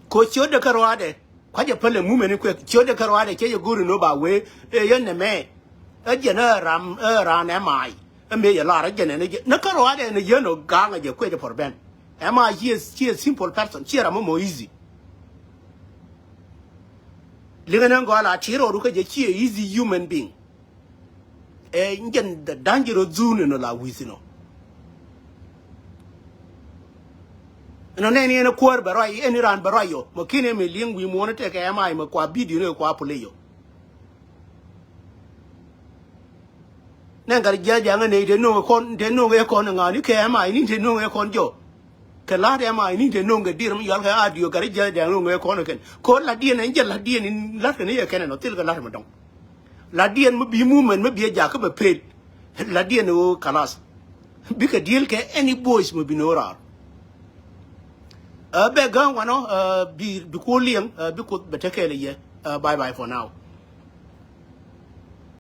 Ko chiyo de karwade kwa je pele mume ni kwe chiyo de karwade che ye guru no ba we ye ne me je na ran e mai me ye la ra je ne na karwade ne ye no ganga je kwe je for ben e ma he is simple person chi ra mo easy linga ngo ala chiro ru ke je chi easy human being njen the dangerous zone no la wisino no ne ni na kwar barai eni ran barai yo mo kine me lingwi mo na te ka mai mo kwa video ne kwa pule yo ne ngar jaja ngane de no kon de no e kon ngani ke mai ni de no e kon jo ke la de mai ni de no ngadir mo yal ka audio gar jaja no e kon ken ko la dien en la dien ni la ne ye ken no til ga la mo dong la dien mo bi mu men mo bi ja ka be pel la dien o kalas bi ka deal ke any boys mo bi no ra be gan wano bi ko liang bi ko beteke le ye bye bye for now.